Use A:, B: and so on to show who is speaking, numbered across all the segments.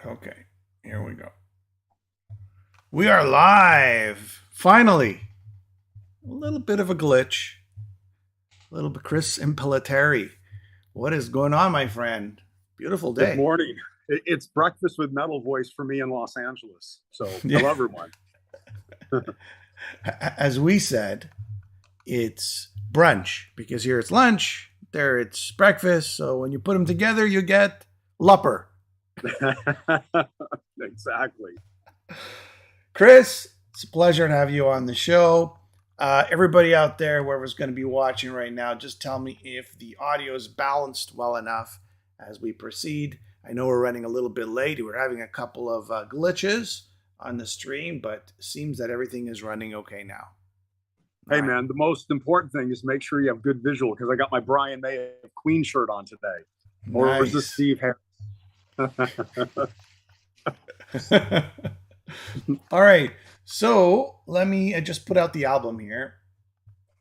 A: Okay, here we go. We are live. Finally. A little bit of a glitch. A little bit Chris Impellitteri. What is going on, my friend? Beautiful
B: Good
A: day.
B: morning. It's breakfast with metal voice for me in Los Angeles. So,
A: Yeah.
B: hello, everyone.
A: As we said, it's brunch because here it's lunch, there it's breakfast. So when you put them together, you get lupper.
B: Exactly.
A: Chris, it's a pleasure to have you on the show. Everybody out there, whoever's going to be watching right now, just tell me if the audio is balanced well enough as we proceed. I know we're running a little bit late. We're having a couple of glitches on the stream, but it seems that everything is running okay now. All
B: Hey,
A: right.
B: man, the most important thing is make sure you have good visual because I got my Brian May Queen shirt on today. Or is this
A: Nice.
B: Steve Harris?
A: All right. So let me just put out the album here.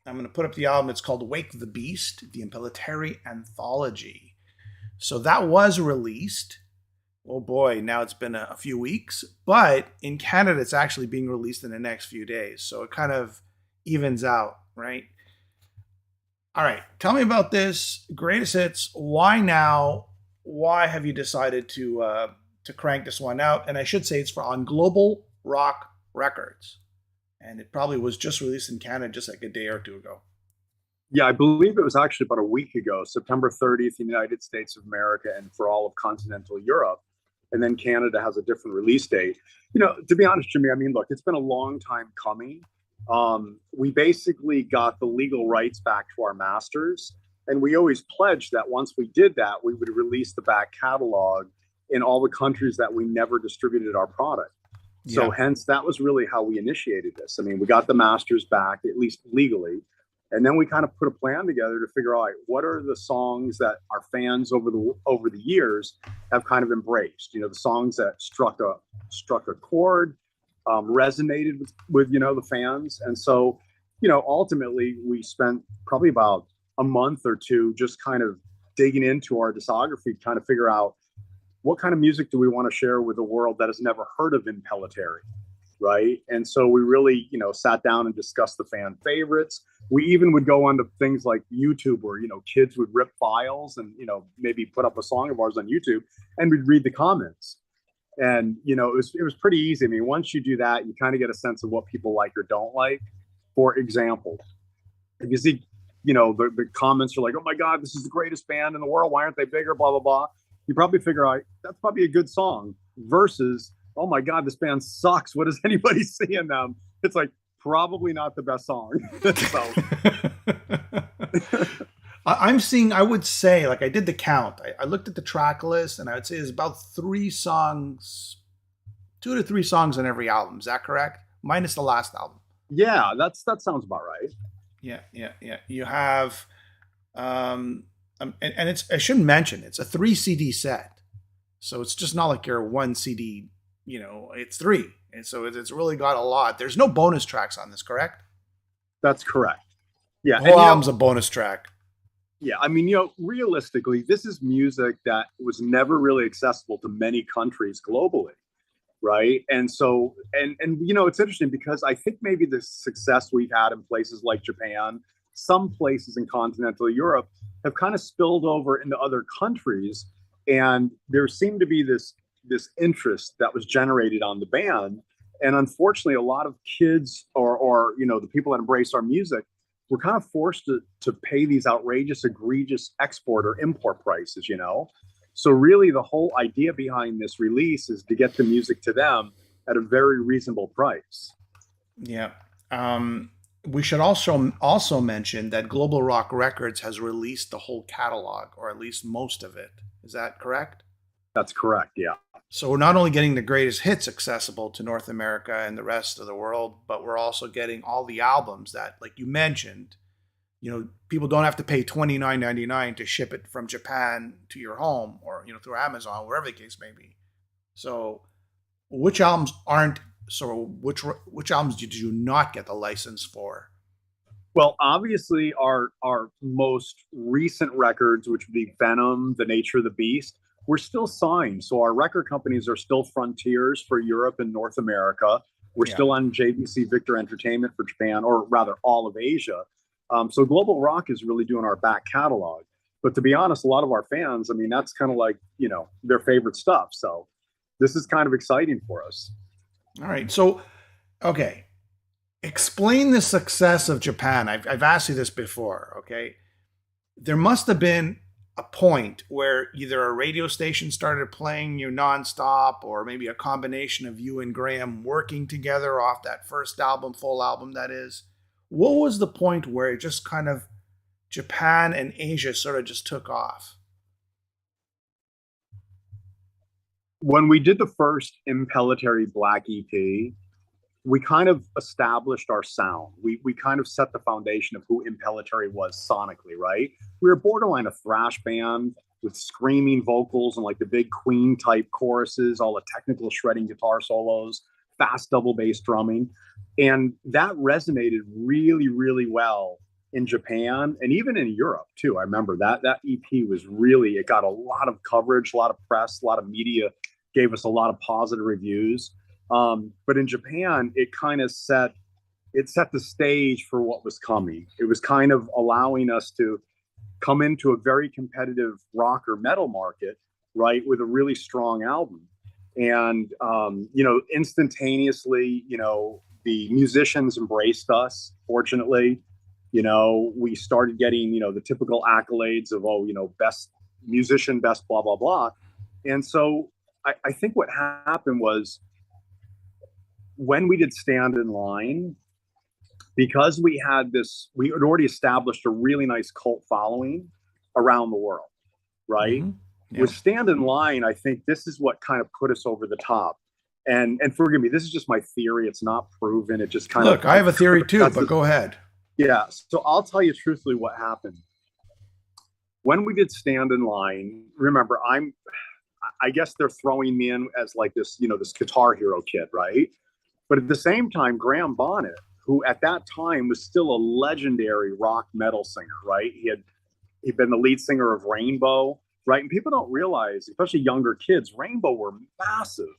A: I'm going to put up the album. It's called Wake the Beast, the Impellitteri Anthology. So that was released. Oh boy, now it's been a few weeks. But in Canada, it's actually being released in the next few days. So it kind of evens out, right? All right. Tell me about this greatest hits. Why now? Why have you decided to crank this one out? And I should say it's for on Global Rock Records, and it probably was just released in Canada just like a day or two ago.
B: Yeah, I believe it was actually about a week ago, September 30th in the United States of America and for all of continental Europe. And then Canada has a different release date. To be honest, Jimmy, I mean, look, it's been a long time coming. We basically got the legal rights back to our masters. And we always pledged that once we did that, we would release the back catalog in all the countries that we never distributed our product. So,
A: Yeah,
B: hence, that was really how we initiated this. I mean, we got the masters back, at least legally. And then we kind of put a plan together to figure out, like, what are the songs that our fans over the years have kind of embraced. The songs that struck a chord, resonated with the fans. And so, ultimately, we spent probably about a month or two just kind of digging into our discography, trying to figure out what kind of music do we want to share with a world that has never heard of Impellitteri, right? And so we really, sat down and discussed the fan favorites. We even would go onto things like YouTube where, kids would rip files and, maybe put up a song of ours on YouTube and we'd read the comments. And, it was pretty easy. I mean, once you do that, you kind of get a sense of what people like or don't like. For example, if you see, the comments are like, oh my God, this is the greatest band in the world. Why aren't they bigger? Blah, blah, blah. You probably figure out that's probably a good song versus, oh my God, this band sucks. What does anybody see in them? It's like probably not the best song. So
A: I'm seeing. I would say, like I did the count. I looked at the track list, and I would say there's about 3 songs, 2 to 3 songs on every album. Is that correct? Minus the last album.
B: yeah, that sounds about right.
A: Yeah, yeah, yeah. You have, and it's I shouldn't mention it's a 3 CD set, so it's just not like your one CD. It's three, and so it's really got a lot. There's no bonus tracks on this, correct?
B: That's correct. Yeah,
A: The
B: and
A: whole album's a bonus track.
B: yeah, I mean, realistically, this is music that was never really accessible to many countries globally, right? And so, and it's interesting because I think maybe the success we've had in places like Japan, some places in continental Europe, have kind of spilled over into other countries, and there seemed to be this interest that was generated on the band, and unfortunately, a lot of kids or the people that embrace our music were kind of forced to pay these outrageous, egregious export or import prices. So really, the whole idea behind this release is to get the music to them at a very reasonable price.
A: Yeah. We should also mention that Global Rock Records has released the whole catalog, or at least most of it. Is that correct?
B: That's correct. Yeah.
A: So we're not only getting the greatest hits accessible to North America and the rest of the world, but we're also getting all the albums that, like you mentioned, people don't have to pay $29.99 to ship it from Japan to your home, or through Amazon, wherever the case may be. So, which albums aren't? So, which albums did you not get the license for?
B: Well, obviously, our most recent records, which would be Venom, The Nature of the Beast, we're still signed. So our record companies are still Frontiers for Europe and North America. We're
A: Yeah.
B: still on JVC Victor Entertainment for Japan, or rather all of Asia. So Global Rock is really doing our back catalog. But to be honest, a lot of our fans, I mean, that's kind of like, their favorite stuff. So this is kind of exciting for us.
A: All right. So, okay. Explain the success of Japan. I've asked you this before, okay? There must have been a point where either a radio station started playing you nonstop, or maybe a combination of you and Graham working together off that first album, full album, that is. What was the point where it just kind of, Japan and Asia sort of just took off?
B: When we did the first Impellitteri Black EP, we kind of established our sound. We kind of set the foundation of who Impellitteri was sonically, right? We were borderline a thrash band with screaming vocals and like the big Queen type choruses, all the technical shredding guitar solos, fast double bass drumming. And that resonated really, really well in Japan and even in Europe too. I remember that EP was really, it got a lot of coverage, a lot of press, a lot of media gave us a lot of positive reviews. But in Japan, it kind of set the stage for what was coming. It was kind of allowing us to come into a very competitive rock or metal market, right, with a really strong album. And instantaneously, the musicians embraced us. Fortunately, we started getting the typical accolades of best musician, best blah blah blah. And so I think what happened was, when we did Stand in Line, because we had already established a really nice cult following around the world, right?
A: Mm-hmm. Yeah.
B: With Stand in Line, I think this is what kind of put us over the top. And forgive me, this is just my theory. It's not proven. It just kind of...
A: Look, I have a theory too, but go ahead.
B: Yeah. So I'll tell you truthfully what happened. When we did Stand in Line, remember, I guess they're throwing me in as like this, this Guitar Hero kid, right? But at the same time, Graham Bonnet, who at that time was still a legendary rock metal singer, right? He'd been the lead singer of Rainbow, right? And people don't realize, especially younger kids, Rainbow were massive.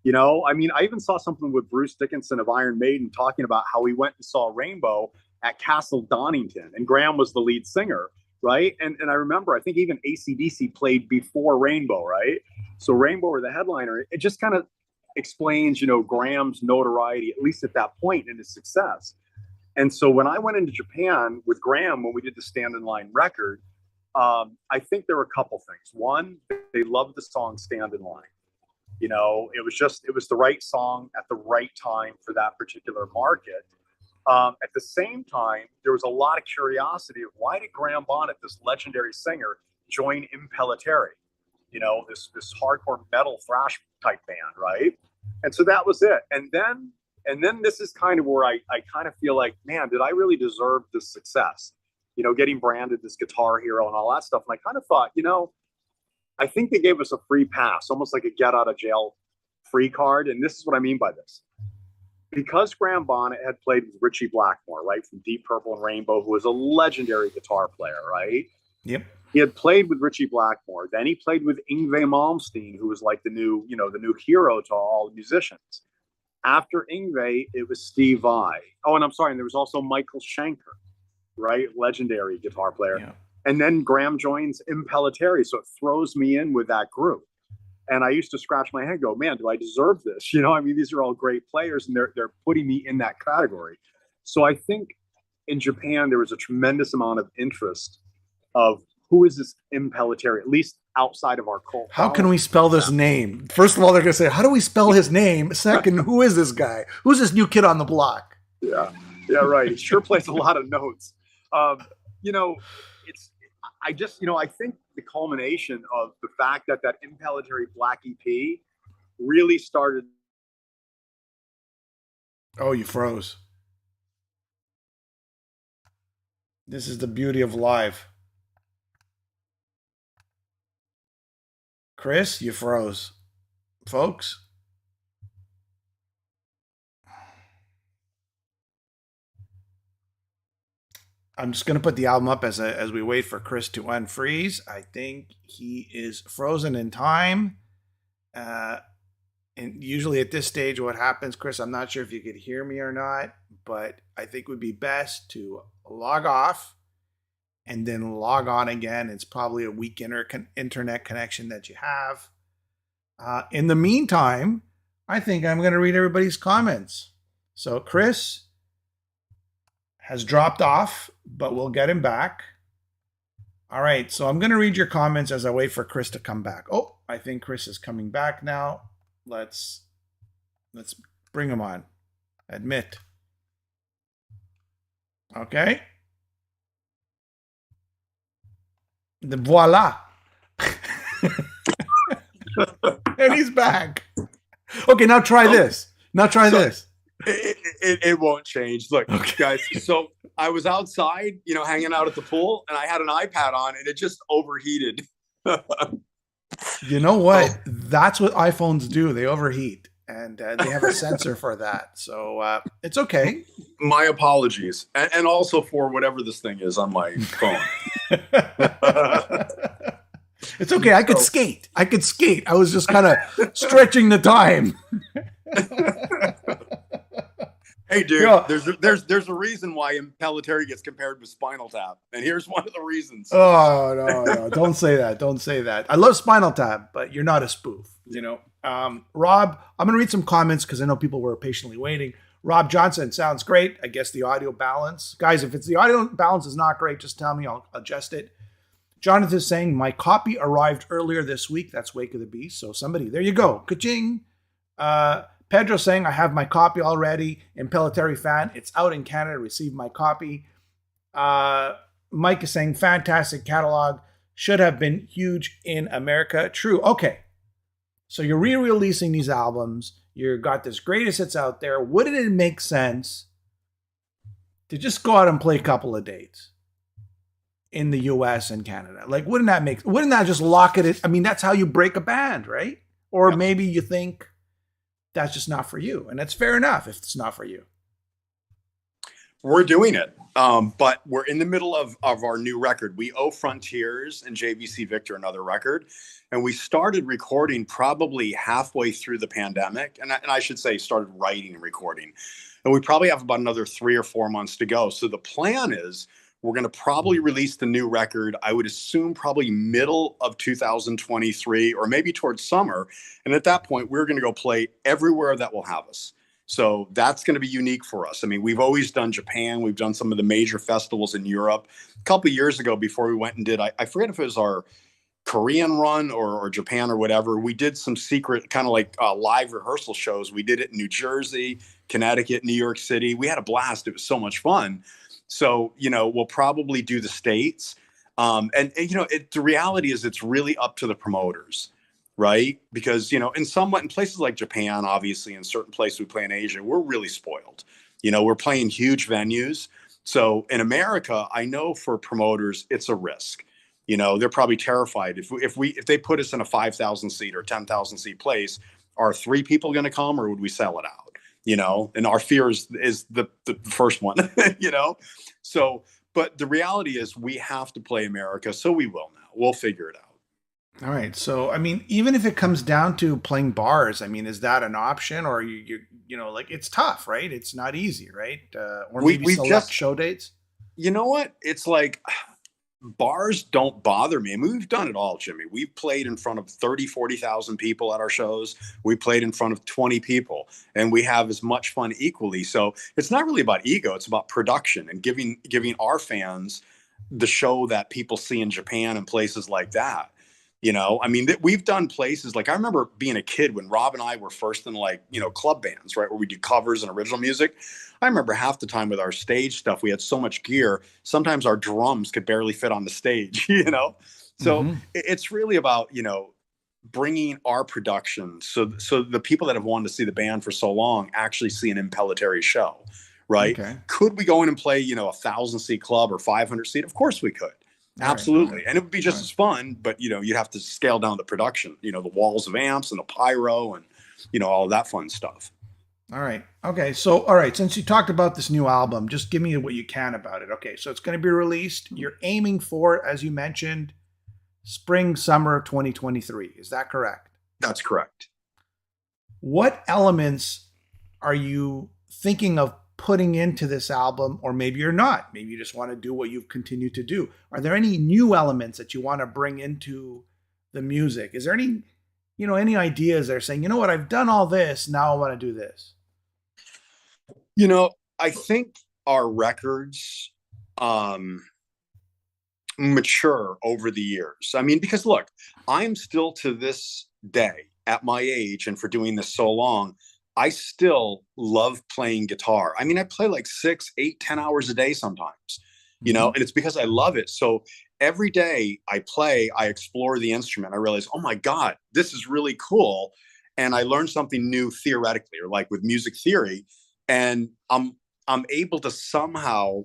B: I mean, I even saw something with Bruce Dickinson of Iron Maiden talking about how he went and saw Rainbow at Castle Donington, and Graham was the lead singer, right? And I remember, I think even AC/DC played before Rainbow, right? So Rainbow were the headliner. It just kind of explains, Graham's notoriety, at least at that point, in his success. And so when I went into Japan with Graham, when we did the Stand in Line record, I think there were a couple things. One, they loved the song Stand in Line. It was the right song at the right time for that particular market. At the same time, there was a lot of curiosity of, why did Graham Bonnet, this legendary singer, join Impellitteri? This hardcore metal thrash type band, right? And so that was it. And then this is kind of where I kind of feel like, man, did I really deserve this success? Getting branded this Guitar Hero and all that stuff. And I kind of thought, I think they gave us a free pass, almost like a get out of jail free card. And this is what I mean by this. Because Graham Bonnet had played with Ritchie Blackmore, right, from Deep Purple and Rainbow, who was a legendary guitar player, right?
A: Yep.
B: He had played with Ritchie Blackmore. Then he played with Yngwie Malmsteen, who was like the new hero to all musicians. After Yngwie, it was Steve Vai. Oh, and I'm sorry, and there was also Michael Schenker, right? Legendary guitar player. Yeah. And then Graham joins Impellitteri, so it throws me in with that group. And I used to scratch my head and go, man, do I deserve this? I mean, these are all great players, and they're putting me in that category. So I think in Japan, there was a tremendous amount of interest of, who is this Impellitteri, at least outside of our cult.
A: How can we spell this name? First of all, they're going to say, how do we spell his name? Second, who is this guy? Who's this new kid on the block?
B: Yeah, right. He sure plays a lot of notes. I think the culmination of the fact that Impellitteri Black EP really started.
A: Oh, you froze. This is the beauty of live. Chris, you froze. Folks? I'm just gonna put the album up as we wait for Chris to unfreeze. I think he is frozen in time. Uh, and usually at this stage, what happens, Chris? I'm not sure if you could hear me or not, but I think it would be best to log off and then log on again. It's probably a weak internet connection that you have. In the meantime, I think I'm going to read everybody's comments. So Chris has dropped off, but we'll get him back. All right, so I'm going to read your comments as I wait for Chris to come back. Oh, I think Chris is coming back now. Let's bring him on. Admit. Okay. Voila. And he's back. Okay, now try this. Now try this.
B: It won't change. Look, okay, guys. So I was outside, hanging out at the pool, and I had an iPad on, and it just overheated.
A: You know what? That's what iPhones do. They overheat, and they have a sensor for that. So it's okay.
B: My apologies, and also for whatever this thing is on my phone.
A: It's okay. I could skate. I was just kind of stretching the time.
B: Hey, dude, there's a reason why Impellitteri gets compared with Spinal Tap, and here's one of the reasons.
A: Oh, no. Don't say that. Don't say that. I love Spinal Tap, but you're not a spoof, Rob, I'm going to read some comments because I know people were patiently waiting. Rob Johnson, sounds great. I guess the audio balance. Guys, if it's the audio balance is not great, just tell me. I'll adjust it. Jonathan is saying, my copy arrived earlier this week. That's Wake of the Beast. So somebody, there you go. Ka-ching. Pedro saying, I have my copy already. Impellitteri fan. It's out in Canada. Received my copy. Mike is saying, fantastic catalog. Should have been huge in America. True. Okay. So you're re-releasing these albums. You've got this greatest hits out there. Wouldn't it make sense to just go out and play a couple of dates in the US and Canada? Like, wouldn't that just lock it in? I mean, that's how you break a band, right? Or maybe you think that's just not for you. And that's fair enough if it's not for you.
B: We're doing it. But we're in the middle of our new record. We owe Frontiers and JVC Victor another record. And we started recording probably halfway through the pandemic. And I should say started writing and recording. And we probably have about another 3 or 4 months to go. So the plan is we're going to probably release the new record, I would assume probably middle of 2023 or maybe towards summer. And at that point, we're going to go play everywhere that will have us. So that's going to be unique for us. I mean, we've always done Japan. We've done some of the major festivals in Europe. A couple of years ago, before we went and did, I forget if it was our Korean run or Japan or whatever, we did some secret kind of like live rehearsal shows. We did it in New Jersey, Connecticut, New York City. We had a blast. It was so much fun. So, we'll probably do the States. The reality is it's really up to the promoters, right? Because, in places like Japan, obviously, in certain places we play in Asia, we're really spoiled. We're playing huge venues. So in America, I know for promoters, it's a risk. They're probably terrified. If they put us in a 5,000 seat or 10,000 seat place, are 3 people going to come or would we sell it out? And our fear is the first one, So, but the reality is we have to play America. So we will now. We'll figure it out.
A: All right. So, I mean, even if it comes down to playing bars, I mean, is that an option or it's tough, right? It's not easy, right? Or maybe select show dates.
B: You know what? It's like bars don't bother me. I mean, we've done it all, Jimmy. We've played in front of 30, 40,000 people at our shows. We played in front of 20 people and we have as much fun equally. So it's not really about ego. It's about production and giving our fans the show that people see in Japan and places like that. I mean, we've done places like I remember being a kid when Rob and I were first in club bands, right? Where we do covers and original music. I remember half the time with our stage stuff, we had so much gear. Sometimes our drums could barely fit on the stage, So it's really about, bringing our production. So the people that have wanted to see the band for so long actually see an Impellitteri show, right? Okay. Could we go in and play, 1,000 seat club or 500 seat? Of course we could. Absolutely. Right. And it would be just as fun, but you'd have to scale down the production, the walls of amps and the pyro and, all of that fun stuff.
A: All right. Okay. So, all right. Since you talked about this new album, just give me what you can about it. Okay. So it's going to be released. You're aiming for, as you mentioned, spring, summer of 2023. Is that correct?
B: That's correct.
A: What elements are you thinking of putting into this album? Or maybe you're not. Maybe you just want to do what you've continued to do. Are there any new elements that you want to bring into the music? Is there any, any ideas that are saying, you know what, I've done all this. Now I want to do this?
B: I think our records um, mature over the years. I mean, because look, I'm still to this day at my age and for doing this so long, I still love playing guitar. I mean, I play like 6, 8, 10 hours a day sometimes,
A: Mm-hmm.
B: and it's because I love it. So every day I play, I explore the instrument. I realize, oh my God, this is really cool. And I learn something new theoretically, or like with music theory. And I'm able to somehow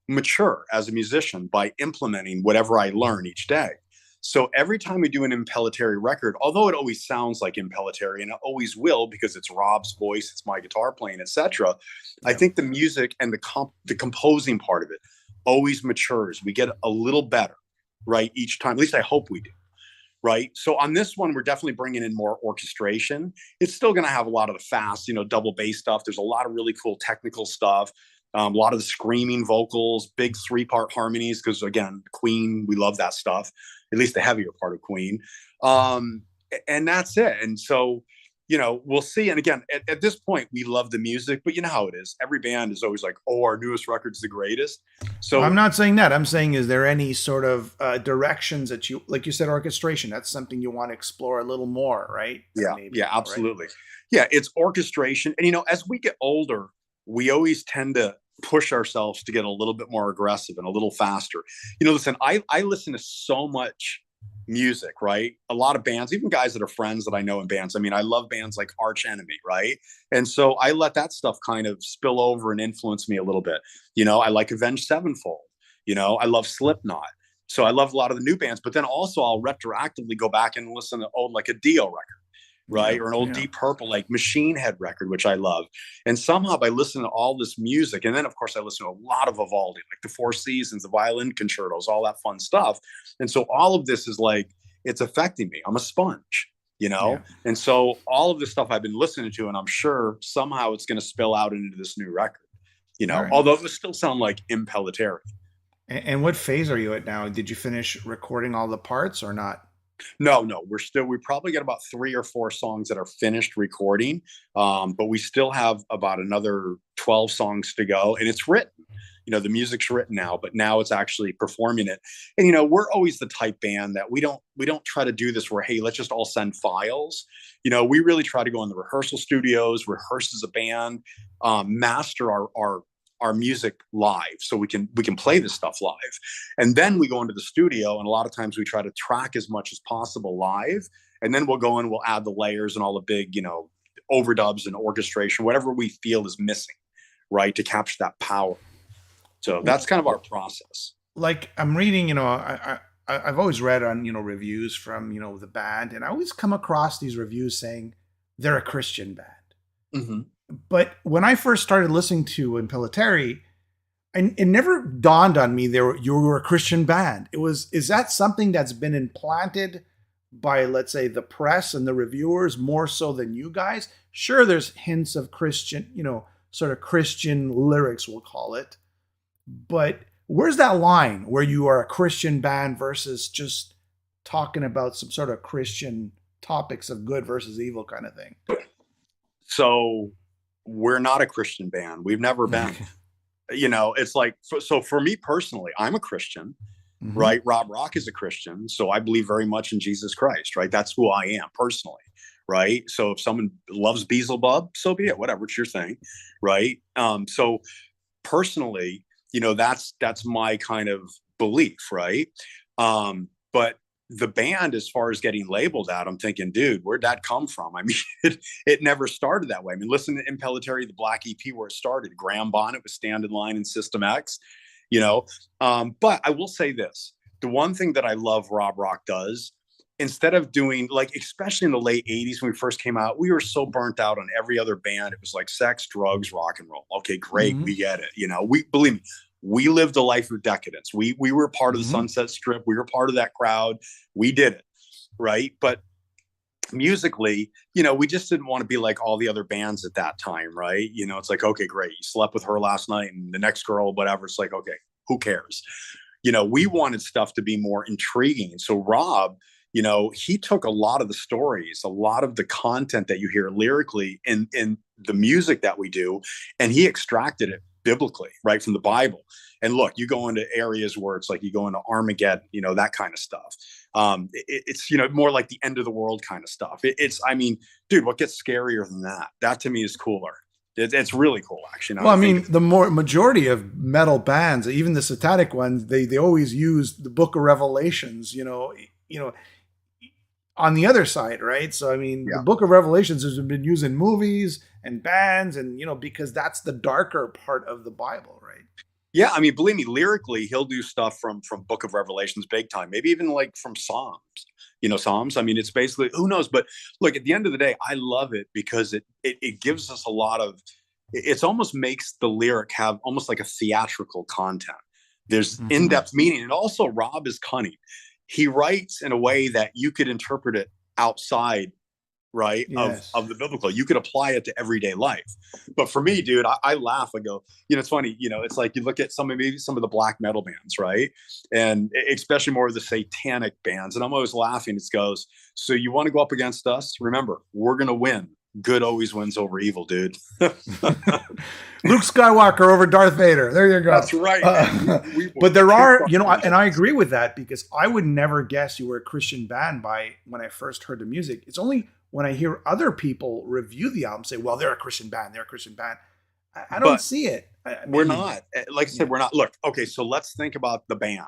B: mature as a musician by implementing whatever I learn each day. So every time we do an Impellitteri record, although it always sounds like Impellitteri, and it always will because it's Rob's voice, it's my guitar playing, etc. I
A: Yeah.
B: think the music and the composing part of it always matures. We get a little better, right, each time. At least I hope we do, right? So on this one, we're definitely bringing in more orchestration. It's still going to have a lot of the fast, double bass stuff. There's a lot of really cool technical stuff. A lot of the screaming vocals, big 3-part harmonies, because again, Queen, we love that stuff, at least the heavier part of Queen. Um, and that's it. And so, we'll see. And again, at this point, we love the music, but you know how it is. Every band is always like, oh, our newest record's the greatest.
A: No, I'm
B: So
A: not saying that. I'm saying, is there any sort of directions that you, like you said, orchestration? That's something you want to explore a little more, right?
B: yeah,
A: Maybe,
B: yeah,
A: right?
B: absolutely. Yeah, it's orchestration. And as we get older, we always tend to push ourselves to get a little bit more aggressive and a little faster. Listen, I listen to so much music, right? A lot of bands, even guys that are friends that I know in bands. I mean, I love bands like Arch Enemy, right? And so I let that stuff kind of spill over and influence me a little bit. I like Avenged Sevenfold. I love Slipknot. So I love a lot of the new bands, but then also I'll retroactively go back and listen to old, like a Dio record,
A: Yeah,
B: right? Or an old
A: yeah.
B: Deep Purple, like Machine Head record, which I love. And somehow by listening to all this music, and then of course I listen to a lot of Vivaldi, like the Four Seasons, the violin concertos, all that fun stuff. And so all of this is like, it's affecting me. I'm a sponge,
A: Yeah.
B: And so all of this stuff I've been listening to, and I'm sure somehow it's going to spill out into this new record,
A: All right.
B: although it still sound like Impellitteri.
A: And what phase are you at now? Did you finish recording all the parts or not?
B: No, we probably got about 3 or 4 songs that are finished recording. But we still have about another 12 songs to go, and it's written. The music's written now, but now it's actually performing it. And we're always the type band that we don't try to do this where, hey, let's just all send files. We really try to go in the rehearsal studios, rehearse as a band, master our music live, so we can play this stuff live. And then we go into the studio, and a lot of times we try to track as much as possible live, and then we'll go in, we'll add the layers and all the big overdubs and orchestration, whatever we feel is missing, right, to capture that power. So that's kind of our process.
A: Like I'm reading, I've always read on, reviews from, the band, and I always come across these reviews saying they're a Christian band.
B: Mm-hmm.
A: But when I first started listening to Impellitteri, it never dawned on me you were a Christian band. Is that something that's been implanted by, let's say, the press and the reviewers more so than you guys? Sure, there's hints of Christian, sort of Christian lyrics, we'll call it. But where's that line where you are a Christian band versus just talking about some sort of Christian topics of good versus evil kind of thing?
B: So we're not a Christian band. We've never been. It's like, so for me personally, I'm a Christian,
A: Mm-hmm.
B: right? Rob Rock is a Christian. So I believe very much in Jesus Christ, right? That's who I am personally, right? So if someone loves Beelzebub, so be it, whatever, it's your thing, right? So personally, that's my kind of belief, right? But the band, as far as getting labeled out, I'm thinking, dude, where'd that come from? I mean, it never started that way. I mean, listen to Impellitteri, the Black EP, where it started. Graham Bonnet was Stand in Line and System X, But I will say this: the one thing that I love Rob Rock does instead of doing like, especially in the late 80s when we first came out, we were so burnt out on every other band. It was like sex, drugs, rock and roll. Okay, great,
A: Mm-hmm.
B: we get it. You know, we believe me, we lived a life of decadence. We were part of the
A: Mm-hmm.
B: Sunset Strip. We were part of that crowd. We did it, right? But musically, you know, we just didn't want to be like all the other bands at that time, right? You know, it's like, okay, great, you slept with her last night and the next girl, whatever. It's like, okay, who cares? You know, we wanted stuff to be more intriguing. And so Rob, you know, he took a lot of the stories, a lot of the content that you hear lyrically in the music that we do, and he extracted it biblically, right, from the Bible. And look, you go into areas where it's like you go into Armageddon, you know, that kind of stuff. It's, you know, more like the end of the world kind of stuff. It's, I mean, dude, what gets scarier than that? That to me is cooler. It's really cool, actually.
A: Well, I mean, the more majority of metal bands, even the satanic ones, they always use the Book of Revelations, on the other side, right? So, I mean, the
B: Yeah.
A: Book of Revelations has been used in movies and bands, and because that's the darker part of the Bible, right?
B: Yeah, I mean, believe me, lyrically, he'll do stuff from Book of Revelations big time. Maybe even like from Psalms. You know, Psalms. I mean, it's basically who knows. But look, at the end of the day, I love it because it gives us a lot of. It's almost makes the lyric have almost like a theatrical content. There's in
A: Mm-hmm.
B: depth meaning, and also Rob is cunning. He writes in a way that you could interpret it outside, right, of
A: Yes.
B: the biblical. You could apply it to everyday life. But for me, dude, I laugh. I go, you know, it's funny. You know, it's like you look at maybe some of the black metal bands, right, and especially more of the satanic bands, and I'm always laughing. It goes, so you want to go up against us? Remember, we're gonna win. Good always wins over evil, dude.
A: Luke Skywalker over Darth Vader. There you go.
B: That's right, man. We will
A: But there
B: kick
A: are,
B: our
A: and I
B: asses.
A: agree with that because I would never guess you were a Christian band by when I first heard the music. It's only when I hear other people review the album say, well, they're a Christian band. They're a Christian band. I don't
B: But
A: see it.
B: we're not. Like I said,
A: Yeah.
B: we're not. Look, okay, so let's think about the band,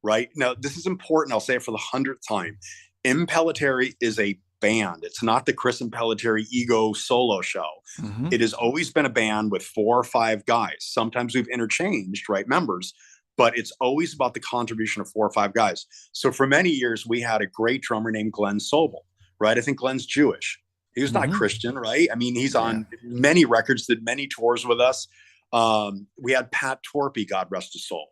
B: right? Now, this is important. I'll say it for the 100th time. Impellitteri is a band. It's not the Chris Impellitteri ego solo show.
A: Mm-hmm.
B: It has always been a band with 4 or 5 guys. Sometimes we've interchanged, right, members, but it's always about the contribution of 4 or 5 guys. So for many years, we had a great drummer named Glenn Sobel, right? I think Glenn's Jewish. He was not
A: Mm-hmm.
B: Christian, right? I mean, he's
A: Yeah.
B: on many records, did many tours with us. We had Pat Torpey, God rest his soul,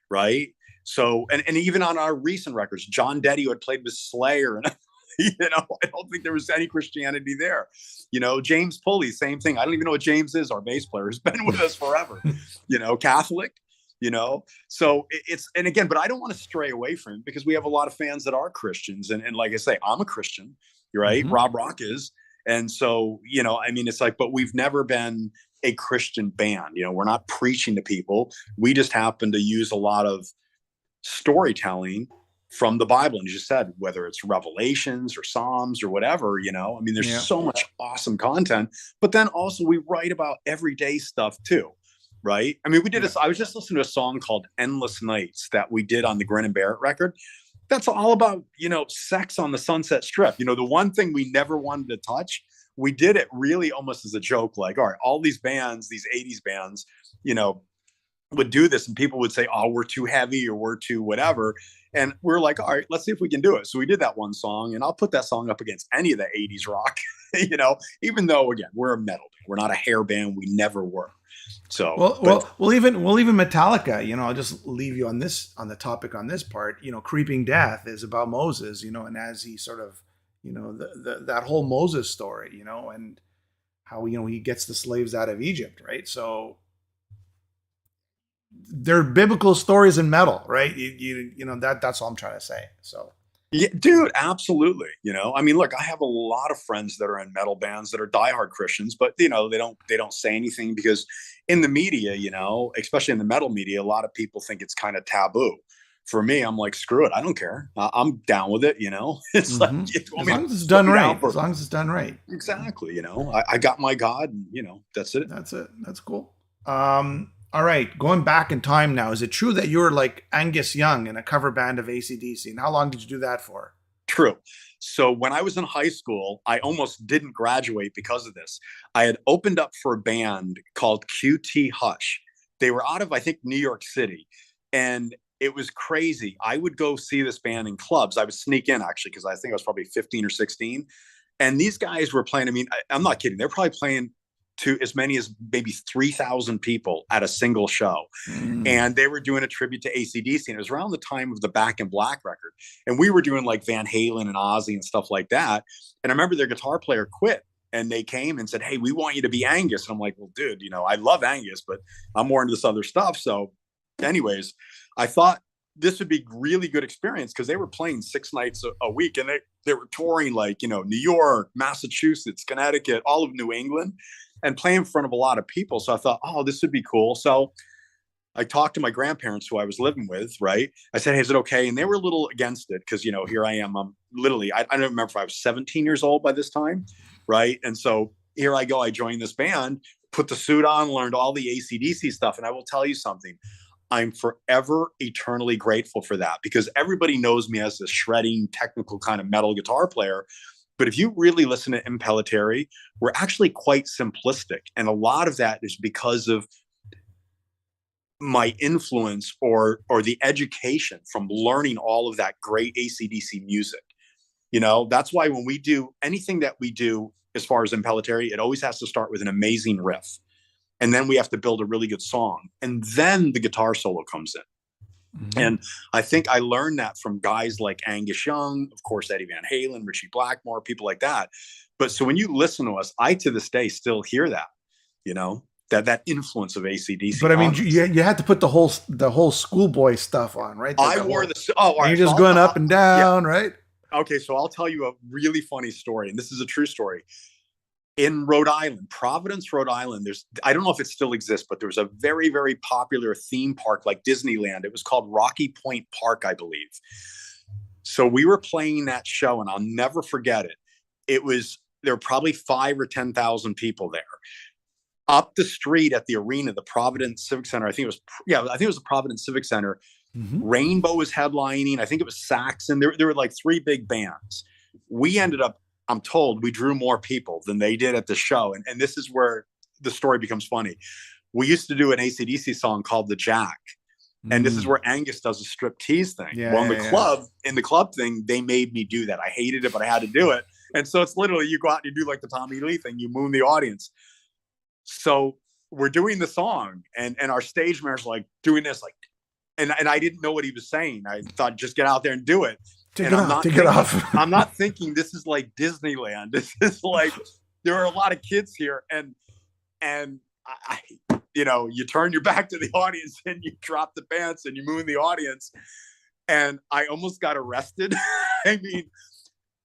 B: right? So, and even on our recent records, John Detty, who had played with Slayer, and you know, I don't think there was any Christianity there. You know, James Pulley, same thing. I don't even know what James is. Our bass player has been with us forever. You know, Catholic. You know, so it's, and again, but I don't want to stray away from it because we have a lot of fans that are Christians, and like I say, I'm a Christian. You're right.
A: Mm-hmm.
B: Rob Rock is. And so, you know, I mean, it's like, but we've never been a Christian band. You know, we're not preaching to people. We just happen to use a lot of storytelling from the Bible. And you just said, whether it's Revelations or Psalms or whatever, you know, I mean, there's
A: Yeah.
B: so much awesome content, but then also we write about everyday stuff too. Right. I mean, we did this. I was just listening to a song called Endless Nights that we did on the Grin and Barrett record. That's all about, you know, sex on the Sunset Strip. You know, the one thing we never wanted to touch, we did it really almost as a joke. Like, all right, all these bands, these 80s bands, you know, would do this and people would say, oh, we're too heavy or we're too whatever. And we're like, all right, let's see if we can do it. So we did that one song, and I'll put that song up against any of the 80s rock, you know, even though, again, we're a metal band. We're not a hair band. We never were. So,
A: Well,
B: but
A: we'll even Metallica. I'll just leave you on the topic on this part. Creeping Death is about Moses. And as he sort of, that whole Moses story. And how he gets the slaves out of Egypt, right? So they're biblical stories in metal, right? That's all I'm trying to say. So
B: yeah, dude, absolutely. You know, I mean, look, I have a lot of friends that are in metal bands that are diehard Christians, but you know, they don't say anything because in the media, you know, especially in the metal media, a lot of people think it's kind of taboo. For me, I'm like, screw it, I don't care. I'm down with it. You know, it's like,
A: mm-hmm.
B: I
A: As
B: mean,
A: long as it's
B: put
A: done
B: me
A: right,
B: down for exactly. You know, I got my God, and you know, that's it.
A: that's it. That's cool. All right, going back in time now, is it true that you were like Angus Young in a cover band of AC/DC? And how long did you do that for?
B: True. So when I was in high school, I almost didn't graduate because of this. I had opened up for a band called QT Hush. They were out of, I think, New York City. And it was crazy. I would go see this band in clubs. I would sneak in actually because I think I was probably 15 or 16. And these guys were playing. I mean, I'm not kidding. They're probably playing to as many as maybe 3,000 people at a single show.
A: Mm.
B: And they were doing a tribute to AC/DC. And it was around the time of the Back in Black record. And we were doing like Van Halen and Ozzy and stuff like that. And I remember their guitar player quit. And they came and said, "Hey, we want you to be Angus." And I'm like, "Well, dude, I love Angus, but I'm more into this other stuff." So anyways, I thought this would be really good experience because they were playing 6 nights a week, and they were touring like, New York, Massachusetts, Connecticut, all of New England, and playing in front of a lot of people. So I thought, oh, this would be cool. So I talked to my grandparents who I was living with, right? I said, "Hey, is it okay?" And they were a little against it because, here I am. I'm literally, I don't remember if I was 17 years old by this time, right? And so here I go. I joined this band, put the suit on, learned all the AC/DC stuff. And I will tell you something. I'm forever eternally grateful for that because everybody knows me as a shredding, technical kind of metal guitar player. But if you really listen to Impellitteri, we're actually quite simplistic. And a lot of that is because of my influence or the education from learning all of that great AC/DC music. That's why when we do anything that we do as far as Impellitteri, it always has to start with an amazing riff. And then we have to build a really good song. And then the guitar solo comes in. Mm-hmm. And I think I learned that from guys like Angus Young, of course, Eddie Van Halen, Richie Blackmore, people like that. But so when you listen to us, I to this day still hear that, that influence of AC/DC.
A: But I mean, you had to put the whole schoolboy stuff on, right?
B: I wore the. Oh, all right.
A: You're just going up and down, right?
B: Okay, so I'll tell you a really funny story, and this is a true story. In Rhode Island, Providence, Rhode Island, I don't know if it still exists, but there was a very, very popular theme park like Disneyland. It was called Rocky Point Park, I believe. So we were playing that show, and I'll never forget it. There were probably 5,000 or 10,000 people there. Up the street at the arena, the Providence Civic Center, I think it was the Providence Civic Center. Mm-hmm. Rainbow was headlining. I think it was Saxon. There were like 3 big bands. We ended up, I'm told, we drew more people than they did at the show. And this is where the story becomes funny. We used to do an AC/DC song called The Jack. And this is where Angus does a striptease thing.
A: Yeah,
B: in the club thing, they made me do that. I hated it, but I had to do it. And so it's literally, you go out and you do like the Tommy Lee thing. You moon the audience. So we're doing the song and our stage manager's like doing this, like, and I didn't know what he was saying. I thought, just get out there and do it.
A: Take it off.
B: I'm not thinking this is like Disneyland. This is like, there are a lot of kids here, and I you turn your back to the audience and you drop the pants and you moon the audience, and I almost got arrested. I mean,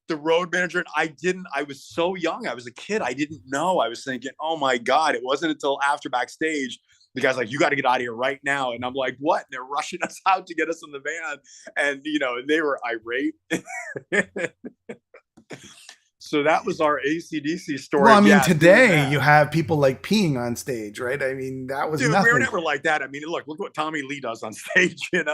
B: the road manager, and I was so young. I was a kid. I didn't know. I was thinking, oh my God. It wasn't until after backstage, the guy's like, "You got to get out of here right now." And I'm like, "What?" And they're rushing us out to get us in the van. And, they were irate. So that was our AC/DC story.
A: Well, I mean, today you have people like peeing on stage, right? I mean, that was nothing.
B: We were never like that. I mean, look what Tommy Lee does on stage, I mean,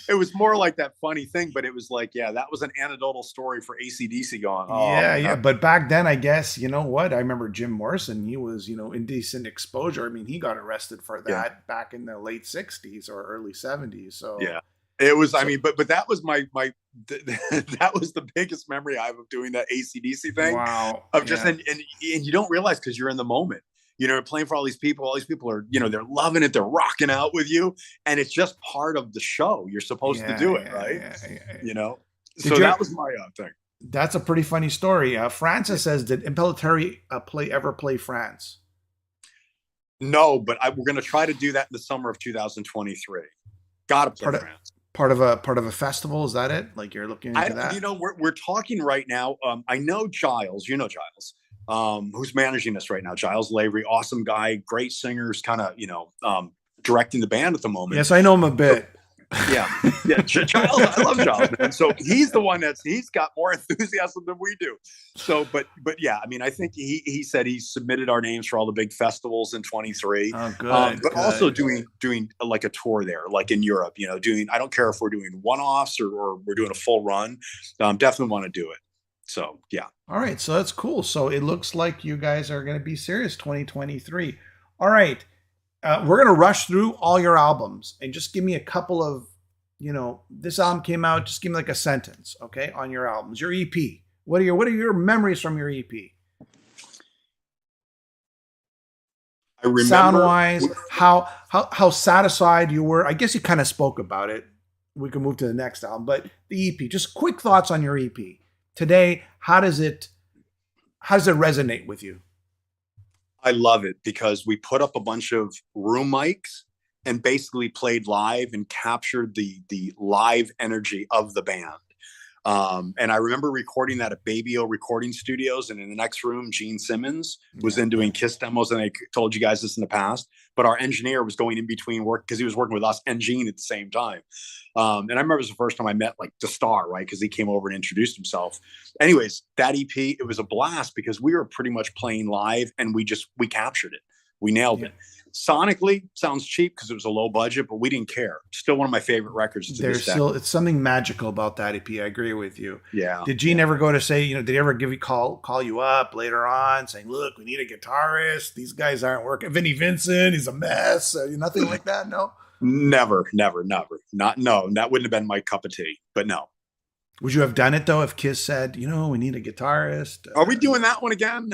B: it was more like that funny thing, but it was like, that was an anecdotal story for AC/DC going, oh.
A: Yeah. But back then, I guess, you know what? I remember Jim Morrison, he was, indecent exposure. I mean, he got arrested for that back in the late 60s or early 70s. So
B: yeah, it was, I mean, but that was that was the biggest memory I have of doing that AC/DC thing.
A: Wow.
B: Of just, and you don't realize because you're in the moment. Playing for all these people are, they're loving it. They're rocking out with you. And it's just part of the show. You're supposed to do it, right? So that was my thing.
A: That's a pretty funny story. Francis says, did Impellitteri ever play France?
B: No, but we're going to try to do that in the summer of 2023. Got to play France.
A: Part of a festival, is that it? Like you're looking into that?
B: We're talking right now. I know Giles, Giles. Who's managing this right now? Giles Lavery, awesome guy, great singers, kind of, directing the band at the moment.
A: Yes, I know him a bit.
B: Yeah. Giles, I love Giles, man. So he's the one he's got more enthusiasm than we do. So, but yeah, I mean, I think he said he submitted our names for all the big festivals in 23.
A: Oh, good.
B: But also doing like a tour there, like in Europe, I don't care if we're doing one-offs or we're doing a full run. Definitely want to do it. So, yeah.
A: All right. So that's cool. So it looks like you guys are going to be serious 2023. All right. We're gonna rush through all your albums and just give me a couple of, this album came out. Just give me like a sentence, okay, on your albums, your EP. What are your memories from your EP?
B: I
A: Sound
B: remember.
A: wise, how satisfied you were. I guess you kind of spoke about it. We can move to the next album, but the EP. Just quick thoughts on your EP today. How does it resonate with you?
B: I love it because we put up a bunch of room mics and basically played live and captured the live energy of the band. And I remember recording that at Baby O Recording Studios, and in the next room, Gene Simmons was
A: Yeah,
B: in doing Kiss demos, and I told you guys this in the past. But our engineer was going in between work because he was working with us and Gene at the same time. And I remember it was the first time I met like the star, right? Because he came over and introduced himself. Anyways, that EP, it was a blast because we were pretty much playing live, and we captured it. We nailed
A: yeah.
B: it. Sonically, sounds cheap because it was a low budget, but we didn't care. Still one of my favorite records to this
A: There's
B: day.
A: still it's something magical about that EP. I agree with you.
B: Yeah.
A: Did Gene ever go to say, did he ever call you up later on saying, look, we need a guitarist. These guys aren't working. Vinnie Vincent, he's a mess. Nothing like that. No.
B: Never, never, never. Not no. That wouldn't have been my cup of tea. But no.
A: Would you have done it though if Kiss said, we need a guitarist?
B: Are we doing that one again?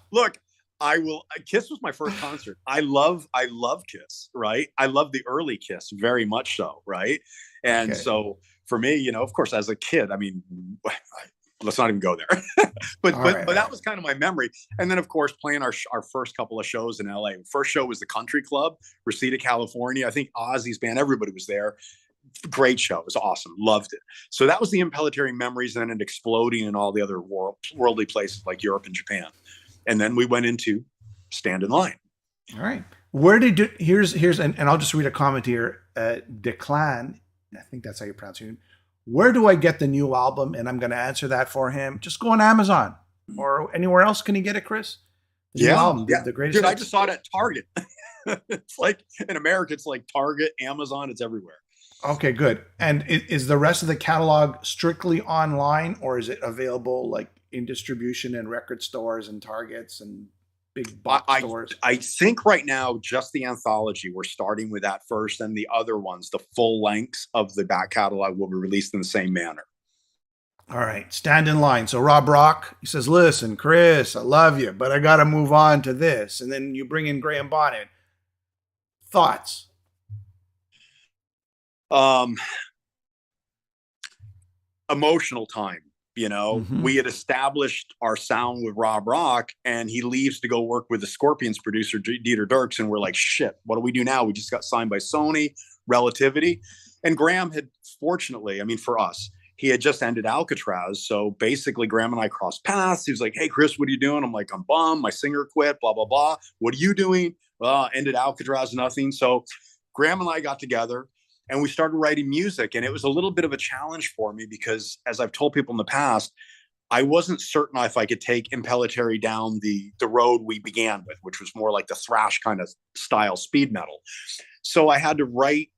B: Look, I will. Kiss was my first concert. I love Kiss, right? I love the early Kiss very much so, right? And
A: Okay.
B: so for me, of course, as a kid, I mean, let's not even go there. but
A: All
B: but
A: right.
B: but that was kind of my memory. And then of course, playing our first couple of shows in LA. First show was the Country Club, Reseda, California. I think Ozzy's band, everybody was there. Great show. It was awesome. Loved it. So that was the Impellitteri memories, and then it exploding in all the other worldly places like Europe and Japan. And then we went into Stand in Line.
A: All right. Where did you, here's and I'll just read a comment here. Declan, I think that's how you pronounce it. Where do I get the new album? And I'm going to answer that for him. Just go on Amazon or anywhere else. Can you get it, Chris? The new album, the greatest.
B: Dude, I just saw it at Target. It's like in America, it's like Target, Amazon, it's everywhere.
A: Okay, good. And is the rest of the catalog strictly online, or is it available like in distribution in record stores and Targets and big box stores?
B: I think right now, just the anthology, we're starting with that first, and the other ones, the full lengths of the back catalog, will be released in the same manner.
A: All right, Stand in Line. So Rob Rock, he says, listen, Chris, I love you, but I got to move on to this. And then you bring in Graham Bonnet. Thoughts?
B: Emotional time.
A: Mm-hmm.
B: We had established our sound with Rob Rock, and he leaves to go work with the Scorpions producer, Dieter Dirks. And we're like, shit, what do we do now? We just got signed by Sony, Relativity. And Graham had, fortunately, I mean, for us, he had just ended Alcatraz. So basically, Graham and I crossed paths. He was like, hey, Chris, what are you doing? I'm like, I'm bummed. My singer quit, blah, blah, blah. What are you doing? Ended Alcatraz, nothing. So Graham and I got together, and we started writing music. And it was a little bit of a challenge for me because, as I've told people in the past, I wasn't certain if I could take Impellitteri down the road we began with, which was more like the thrash kind of style speed metal. So I had to write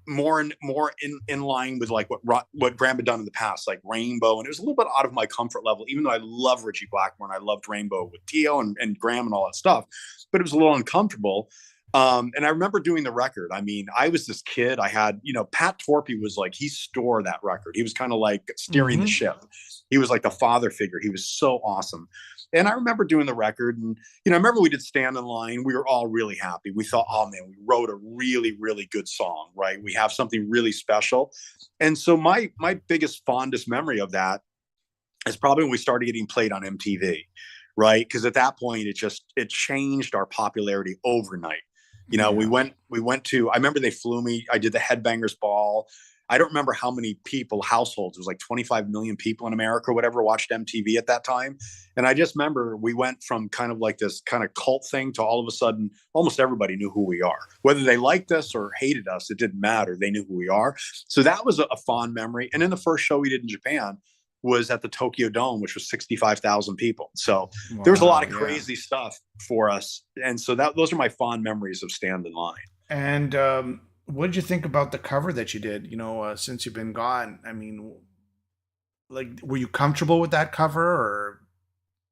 B: more in line with like what Graham had done in the past, like Rainbow. And it was a little bit out of my comfort level, even though I love Richie Blackmore and I loved Rainbow with Tio and Graham and all that stuff, but it was a little uncomfortable. And I remember doing the record. I mean, I was this kid. I had, Pat Torpey was like, he stole that record. He was kind of like steering the ship. He was like the father figure. He was so awesome. And I remember doing the record, and, I remember we did Stand in Line. We were all really happy. We thought, oh man, we wrote a really, really good song, right? We have something really special. And so my biggest fondest memory of that is probably when we started getting played on MTV, right? Because at that point, it changed our popularity overnight. We went to, I remember they flew me. I did the Headbangers Ball. I don't remember how many households, it was like 25 million people in America or whatever, watched MTV at that time. And I just remember we went from kind of like this kind of cult thing to all of a sudden, almost everybody knew who we are. Whether they liked us or hated us, it didn't matter. They knew who we are. So that was a fond memory. And then the first show we did in Japan was at the Tokyo Dome, which was 65,000 people. So there was a lot of crazy stuff for us. And so those are my fond memories of Stand in Line.
A: And what did you think about the cover that you did, since you've been gone? I mean, like, were you comfortable with that cover, or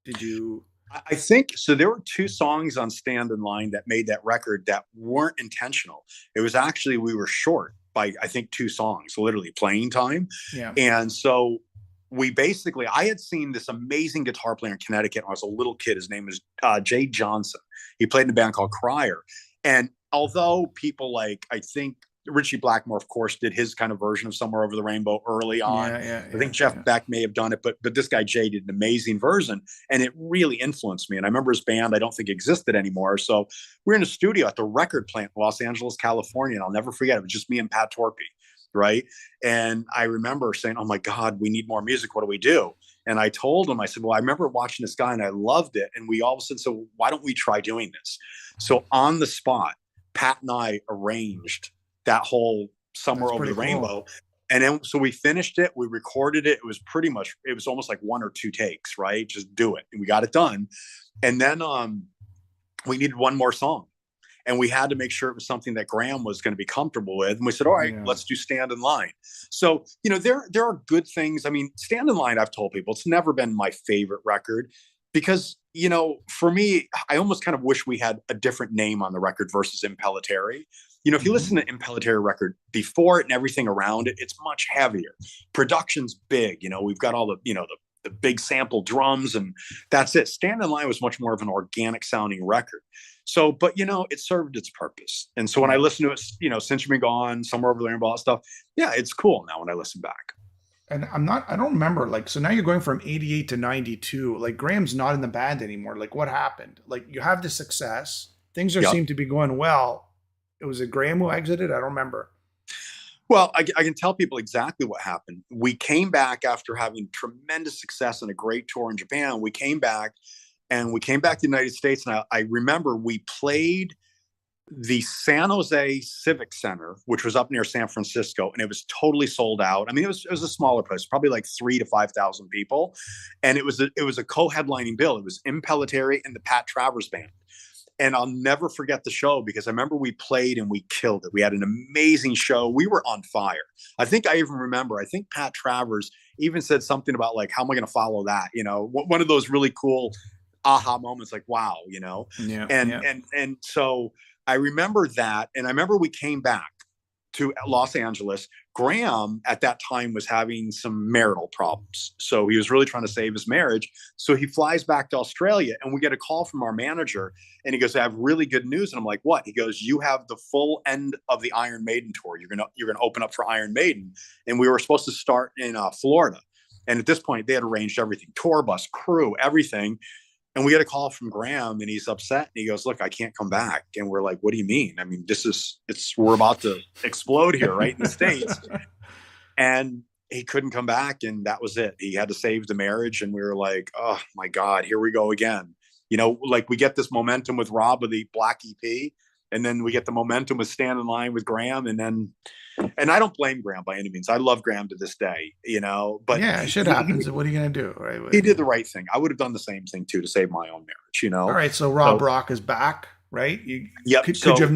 A: did you?
B: I think so. There were two songs on Stand in Line that made that record that weren't intentional. It was actually, we were short by, I think, two songs, literally playing time.
A: Yeah.
B: And so we basically, I had seen this amazing guitar player in Connecticut when I was a little kid. His name is Jay Johnson. He played in a band called Crier. And although people like, I think Richie Blackmore, of course, did his kind of version of Somewhere Over the Rainbow early on. I think Jeff Beck may have done it, but this guy Jay did an amazing version, and it really influenced me. And I remember his band, I don't think existed anymore. So we're in a studio at the record plant in Los Angeles, California, and I'll never forget, it was just me and Pat Torpey, right? And I remember saying, oh my God, we need more music. What do we do? And I told him, I said, well, I remember watching this guy and I loved it. And we all of a sudden said, so why don't we try doing this? So on the spot, Pat and I arranged that whole Somewhere Over the Rainbow. And then, so we finished it, we recorded it. It was pretty much, it was almost like one or two takes, right? Just do it. And we got it done. And then we needed one more song. And we had to make sure it was something that Graham was going to be comfortable with. And we said, all right, let's do Stand in Line. So, you know, there are good things. I mean, Stand in Line, I've told people, it's never been my favorite record because, you know, for me, I almost kind of wish we had a different name on the record versus Impellitteri. You know, if you listen to Impellitteri record before it and everything around it, it's much heavier. Production's big. You know, we've got all the, you know, the big sample drums and that's it. Stand in Line was much more of an organic sounding record. So, but you know, it served its purpose. And so when I listen to it, you know, Since You've Been Gone, Somewhere Over the Rainbow, all that stuff, yeah, it's cool now when I listen back.
A: And I don't remember, like, so now you're going from 88 to 92. Like, Graham's not in the band anymore. Like, what happened? Like, you have the success. Things seem to be going well. It was Graham who exited? I don't remember.
B: Well, I can tell people exactly what happened. We came back after having tremendous success and a great tour in Japan. We came back to the United States. And I remember we played the San Jose Civic Center, which was up near San Francisco, and it was totally sold out. I mean, it was a smaller place, probably like 3,000 to 5,000 people. And it was a co-headlining bill. It was Impellitteri and the Pat Travers Band. And I'll never forget the show because I remember we played and we killed it. We had an amazing show. We were on fire. I think Pat Travers even said something about like, how am I going to follow that? You know, one of those really cool aha moments, like, wow, you know? And so I remember that. And I remember we came back to Los Angeles. Graham at that time was having some marital problems. So he was really trying to save his marriage. So he flies back to Australia and we get a call from our manager and he goes, I have really good news. And I'm like, what? He goes, you have the full end of the Iron Maiden tour. You're going to open up for Iron Maiden. And we were supposed to start in Florida. And at this point they had arranged everything, tour bus, crew, everything. And we get a call from Graham and he's upset. And he goes, look, I can't come back. And we're like, what do you mean? I mean, we're about to explode here, right? In the States. And he couldn't come back. And that was it. He had to save the marriage. And we were like, oh my God, here we go again. You know, like we get this momentum with Rob of the Black EP. And then we get the momentum with Stand in Line with Graham. And I don't blame Graham by any means. I love Graham to this day, you know, but
A: yeah, shit happens. What are you going to do? Right.
B: He did the right thing. I would have done the same thing too, to save my own marriage, you know?
A: All right. So Rob Rock is back, right? Could you have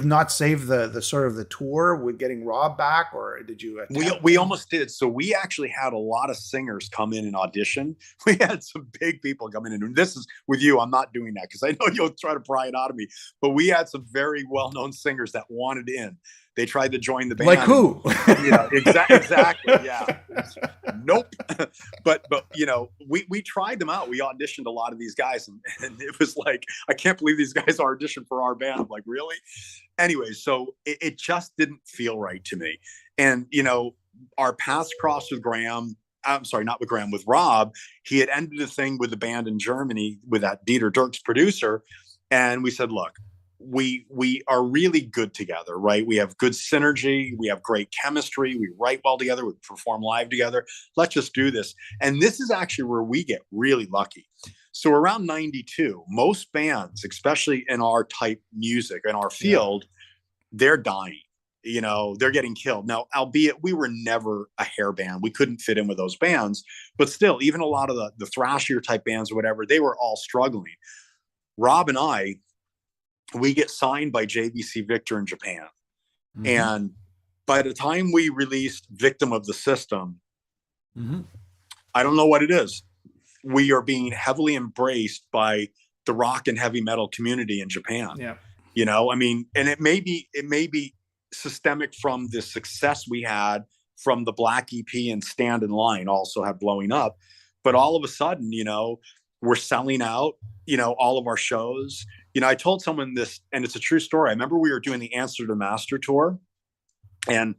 A: not saved the sort of the tour with getting Rob back, or did you?
B: We almost did. So we actually had a lot of singers come in and audition. We had some big people come in, and this is with you. I'm not doing that because I know you'll try to pry it out of me. But we had some very well-known singers that wanted in. They tried to join the band.
A: Like who?
B: You know, exactly. Yeah. Nope. But you know, we tried them out. We auditioned a lot of these guys, and it was like, I can't believe these guys auditioned for our band. I'm like, really? Anyway, so it just didn't feel right to me. And you know, our paths crossed with Graham. I'm sorry, not with Graham, with Rob. He had ended a thing with the band in Germany with that Dieter Dirks producer, and we said, look, we are really good together, right? We have good synergy. We have great chemistry. We write well together. We perform live together. Let's just do this. And this is actually where we get really lucky. So around 92, most bands, especially in our type music, in our field, they're dying. You know, they're getting killed. Now, albeit we were never a hair band. We couldn't fit in with those bands. But still, even a lot of the thrashier type bands or whatever, they were all struggling. Rob and I, we get signed by JVC Victor in Japan. Mm-hmm. And by the time we released Victim of the System, I don't know what it is. we are being heavily embraced by the rock and heavy metal community in Japan.
A: Yeah.
B: You know, I mean, and it may be systemic from the success we had from the Black EP and Stand in Line also have blowing up. But all of a sudden, you know, we're selling out, you know, all of our shows. You know, I told someone this, and it's a true story. I remember we were doing the Answer to Master tour, and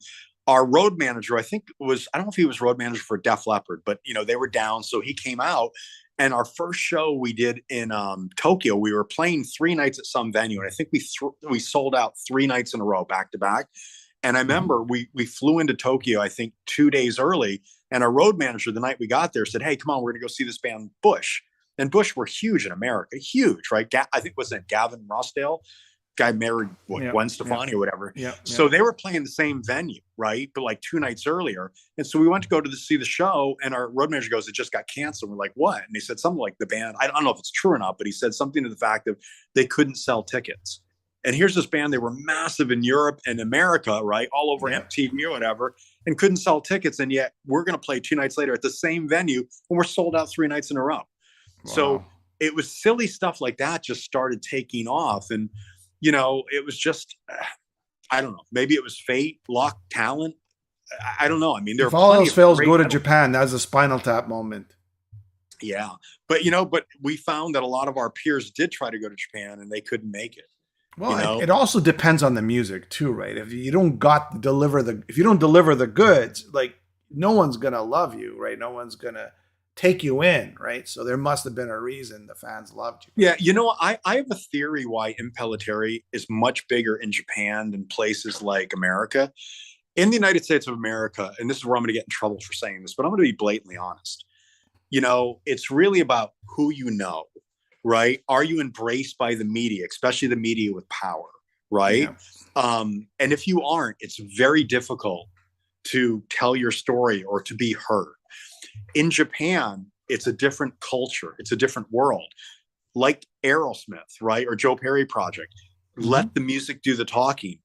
B: our road manager, I think was, I don't know if he was road manager for Def Leppard, but, you know, they were down. So he came out, and our first show we did in Tokyo, we were playing 3 nights at some venue. And I think we sold out 3 nights in a row, back to back. And I remember we flew into Tokyo, I think 2 days early. And our road manager, the night we got there, said, "Hey, come on, we're going to go see this band Bush." And Bush were huge in America, huge, right? I think, was it Gavin Rossdale? Guy married Gwen Stefani or whatever. So they were playing the same venue, right? But like 2 nights earlier. And so we went to go to see the show, and our road manager goes, "It just got canceled." We're like, "What?" And he said something like the band, I don't know if it's true or not, but he said something to the fact of they couldn't sell tickets. And here's this band, they were massive in Europe and America, right? All over MTV or whatever, and couldn't sell tickets. And yet we're going to play 2 nights later at the same venue, and we're sold out 3 nights in a row. Wow. So it was silly stuff like that just started taking off. And, you know, it was just, I don't know, maybe it was fate, luck, talent. I don't know. I mean,
A: if all else fails, go to Japan. That's a Spinal Tap moment.
B: Yeah. But, you know, but we found that a lot of our peers did try to go to Japan, and they couldn't make it.
A: Well, you know? It also depends on the music too, right? If you don't deliver the goods, like, no one's going to love you, right? No one's going to take you in, right? So there must have been a reason the fans loved you.
B: Yeah, you know, I have a theory why Impellitteri is much bigger in Japan than places like America. In the United States of America, and this is where I'm going to get in trouble for saying this, but I'm going to be blatantly honest. You know, it's really about who you know, right? Are you embraced by the media, especially the media with power, right? Yeah. And if you aren't, it's very difficult to tell your story or to be heard. In Japan, it's a different culture. It's a different world. Like Aerosmith, right? Or Joe Perry Project. Mm-hmm. Let the music do the talking.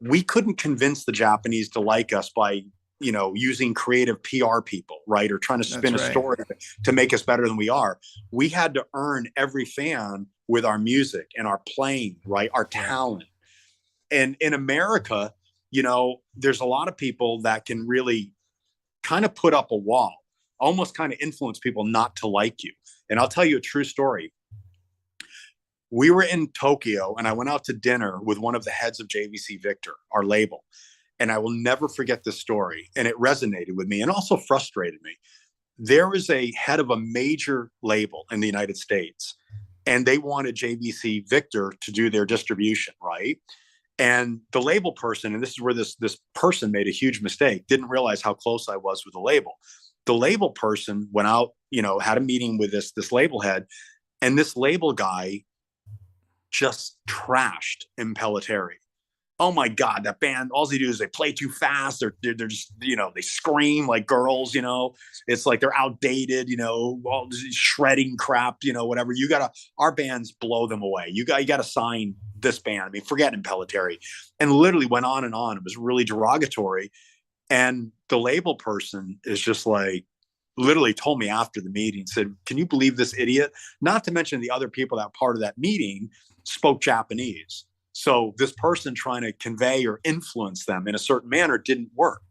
B: We couldn't convince the Japanese to like us by, you know, using creative PR people, right? Or trying to spin a story to make us better than we are. We had to earn every fan with our music and our playing, right? Our talent. And in America, you know, there's a lot of people that can really kind of put up a wall, almost kind of influence people not to like you. And I'll tell you a true story. We were in Tokyo, and I went out to dinner with one of the heads of JVC Victor, our label. And I will never forget this story. And it resonated with me and also frustrated me. There was a head of a major label in the United States, and they wanted JVC Victor to do their distribution, right? And the label person, and this is where this person made a huge mistake, didn't realize how close I was with the label. The label person went out, you know, had a meeting with this label head, and this label guy just trashed Impellitteri. Oh my God, that band, all they do is they play too fast. They're just, you know, they scream like girls, you know, it's like they're outdated, you know, all shredding crap, you know, whatever. Our bands blow them away. You got to sign this band. I mean, forget Impellitteri. And literally went on and on. It was really derogatory. And the label person is just like, literally told me after the meeting, said, "Can you believe this idiot?" Not to mention the other people that part of that meeting spoke Japanese. So this person trying to convey or influence them in a certain manner didn't work,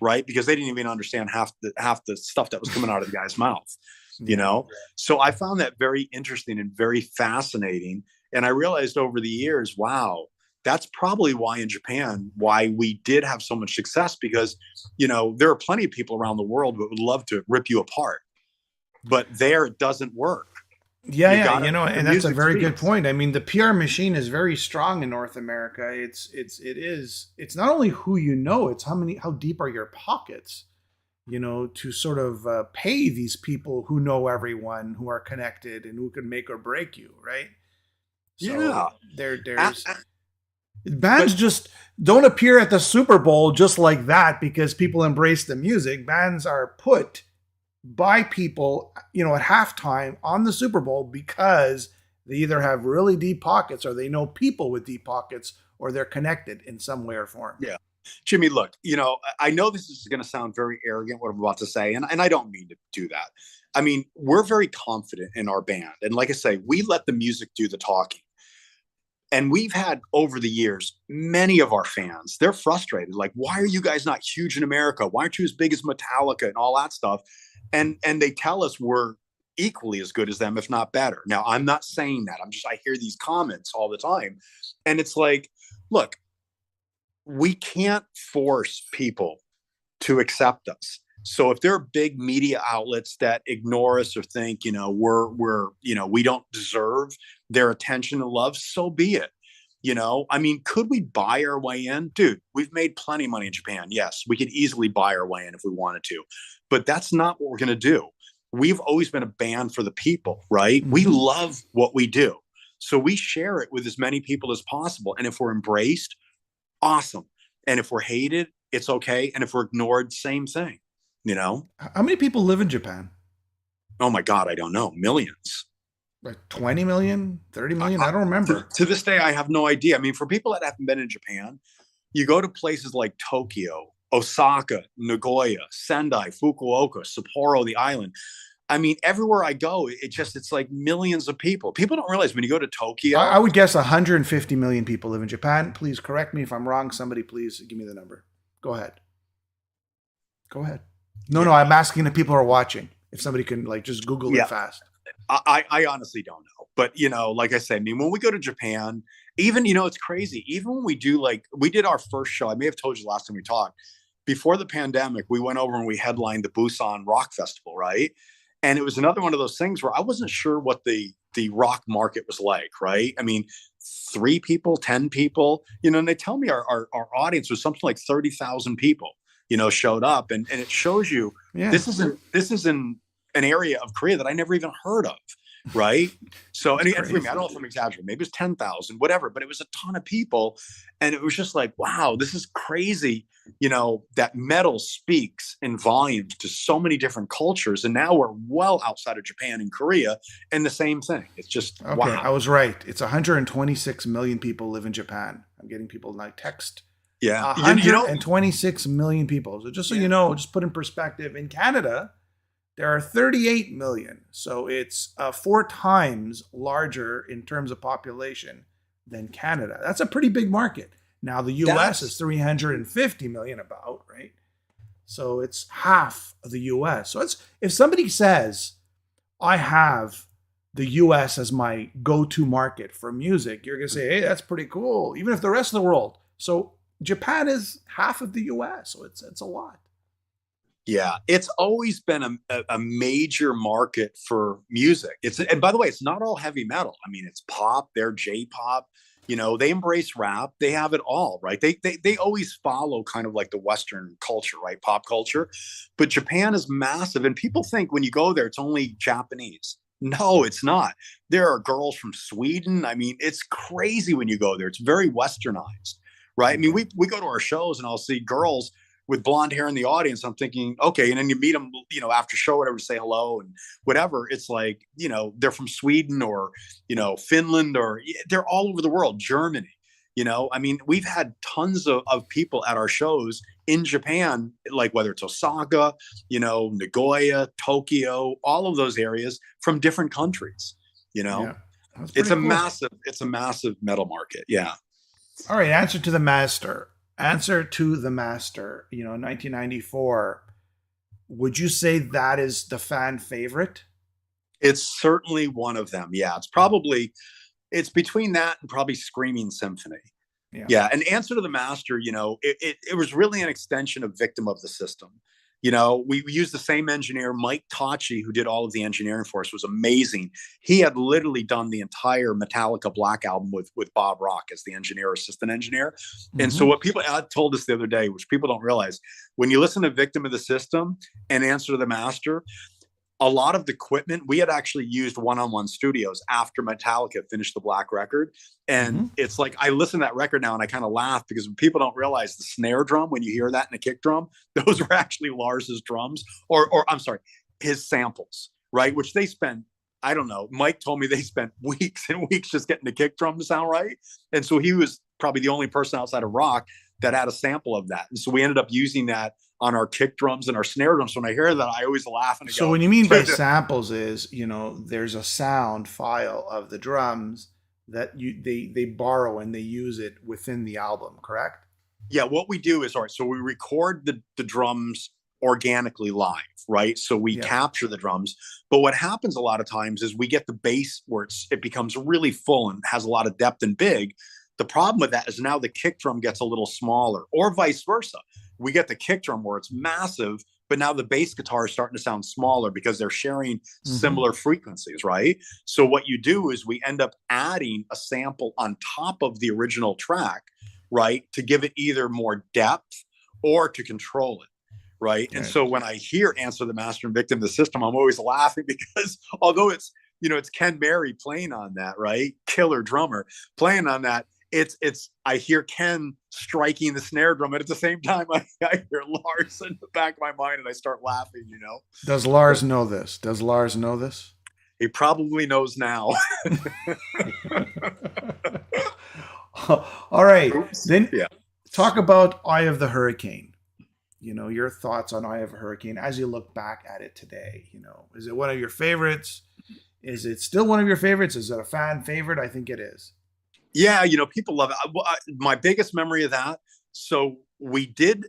B: right? Because they didn't even understand half the stuff that was coming out of the guy's mouth, you know? So I found that very interesting and very fascinating. And I realized over the years, wow, that's probably why in Japan, why we did have so much success, because, you know, there are plenty of people around the world who would love to rip you apart, but there it doesn't work.
A: Yeah, you know, and that's a very good point. I mean, the PR machine is very strong in North America. It's not only who you know, it's how deep are your pockets, you know, to sort of pay these people who know everyone, who are connected, and who can make or break you, right? So
B: yeah,
A: there's bands just don't appear at the Super Bowl just like that because people embrace the music. Bands are put by people, you know, at halftime on the Super Bowl because they either have really deep pockets or they know people with deep pockets or they're connected in some way or form.
B: Yeah. Jimmy, look, I know this is going to sound very arrogant, what I'm about to say, and I don't mean to do that. I mean, we're very confident in our band. And like I say, we let the music do the talking. And we've had over the years, many of our fans, they're frustrated. Like, why are you guys not huge in America? Why aren't you as big as Metallica and all that stuff? And they tell us we're equally as good as them, if not better. Now, I'm not saying that. I hear these comments all the time. And it's like, look, we can't force people to accept us. So if there are big media outlets that ignore us or think, we don't deserve their attention and love, so be it. I mean, could we buy our way in? Dude, we've made plenty of money in Japan. Yes, we could easily buy our way in if we wanted to, but that's not what we're going to do. We've always been a band for the people, right? We love what we do. So we share it with as many people as possible. And if we're embraced, awesome. And if we're hated, it's okay. And if we're ignored, same thing.
A: How many people live in Japan?
B: Oh my God, I don't know. Millions.
A: Like 20 million, 30 million? I don't remember.
B: To this day, I have no idea. I mean, for people that haven't been in Japan, you go to places like Tokyo, Osaka, Nagoya, Sendai, Fukuoka, Sapporo, the island. I mean, everywhere I go, it's like millions of people. People don't realize when you go to Tokyo.
A: I would guess 150 million people live in Japan. Please correct me if I'm wrong. Somebody please give me the number. Go ahead. No, I'm asking the people who are watching. If somebody can just Google it fast.
B: I honestly don't know. But, like I say, I mean, when we go to Japan, even, it's crazy. Even when we did our first show, I may have told you last time we talked, before the pandemic, we went over and we headlined the Busan Rock Festival, right? And it was another one of those things where I wasn't sure what the rock market was like, right? I mean, 3 people, 10 people, and they tell me our audience was something like 30,000 people, showed up. And it shows you this isn't an area of Korea that I never even heard of, right? So, and for me, I don't know if I'm exaggerating, maybe it's 10,000, whatever, but it was a ton of people. And it was just like, wow, this is crazy, that metal speaks in volumes to so many different cultures. And now we're well outside of Japan and Korea, and the same thing. It's just,
A: okay,
B: wow.
A: I was right. It's 126 million people live in Japan. I'm getting people like text.
B: Yeah.
A: 126 million people. So just so you know, just put in perspective, in Canada, there are 38 million. So it's 4 times larger in terms of population than Canada. That's a pretty big market. Now the US is 350 million about, right? So it's half of the US. So if somebody says, I have the US as my go-to market for music, you're going to say, hey, that's pretty cool. Even if the rest of the world. So Japan is half of the US. So it's a lot.
B: Yeah, it's always been a major market for music. And by the way, it's not all heavy metal. I mean, it's pop, they're J-pop, they embrace rap, they have it all, right? They always follow kind of like the Western culture, right? Pop culture. But Japan is massive. And people think when you go there, it's only Japanese. No, it's not. There are girls from Sweden. I mean, it's crazy when you go there. It's very Westernized, right? I mean, we go to our shows and I'll see girls with blonde hair in the audience. I'm thinking, okay. And then you meet them, after show, whatever, to say hello and whatever. It's like, they're from Sweden or, Finland, or they're all over the world, Germany, I mean, we've had tons of people at our shows in Japan, like whether it's Osaka, Nagoya, Tokyo, all of those areas from different countries, it's a massive metal market. Yeah.
A: All right. Answer to the master. 1994. Would you say that is the fan favorite?
B: It's certainly one of them. Yeah, it's between that and probably Screaming Symphony. Yeah. And Answer to the Master, it was really an extension of Victim of the System. We used the same engineer, Mike Tachi, who did all of the engineering for us, was amazing. He had literally done the entire Metallica Black album with Bob Rock as the assistant engineer. And so what people told us the other day, which people don't realize, when you listen to Victim of the System and Answer to the Master, a lot of the equipment, we had actually used one-on-one studios after Metallica finished the Black record. And it's like, I listen to that record now and I kind of laugh because people don't realize the snare drum, when you hear that in a kick drum, those are actually Lars's drums, or I'm sorry, his samples, right? Which they spent, I don't know, Mike told me they spent weeks and weeks just getting the kick drum to sound right. And so he was probably the only person outside of rock that had a sample of that. And so we ended up using that on our kick drums and our snare drums. When I hear that, I always laugh and I
A: So
B: go,
A: what you mean by samples is, there's a sound file of the drums that they borrow and they use it within the album, correct?
B: yeah, what we do is, all right, so we record the drums organically live, right? So we
A: Yeah.
B: capture the drums. But what happens a lot of times is we get the bass where it becomes really full and has a lot of depth and big. The problem with that is now the kick drum gets a little smaller, or vice versa. We get the kick drum where it's massive, but now the bass guitar is starting to sound smaller because they're sharing similar frequencies, right? So what you do is we end up adding a sample on top of the original track, right, to give it either more depth or to control it. Right. And so when I hear Answer the Master and Victim of the System, I'm always laughing because although it's Ken Mary playing on that, right? Killer drummer playing on that. I hear Ken striking the snare drum, and at the same time, I hear Lars in the back of my mind, and I start laughing.
A: Does Lars know this? Does Lars know this?
B: He probably knows now.
A: All right.
B: Oops.
A: Then
B: Yeah.
A: talk about Eye of the Hurricane. Your thoughts on Eye of a Hurricane as you look back at it today. Is it one of your favorites? Is it still one of your favorites? Is it a fan favorite? I think it is.
B: Yeah, people love it. My biggest memory of that. So we did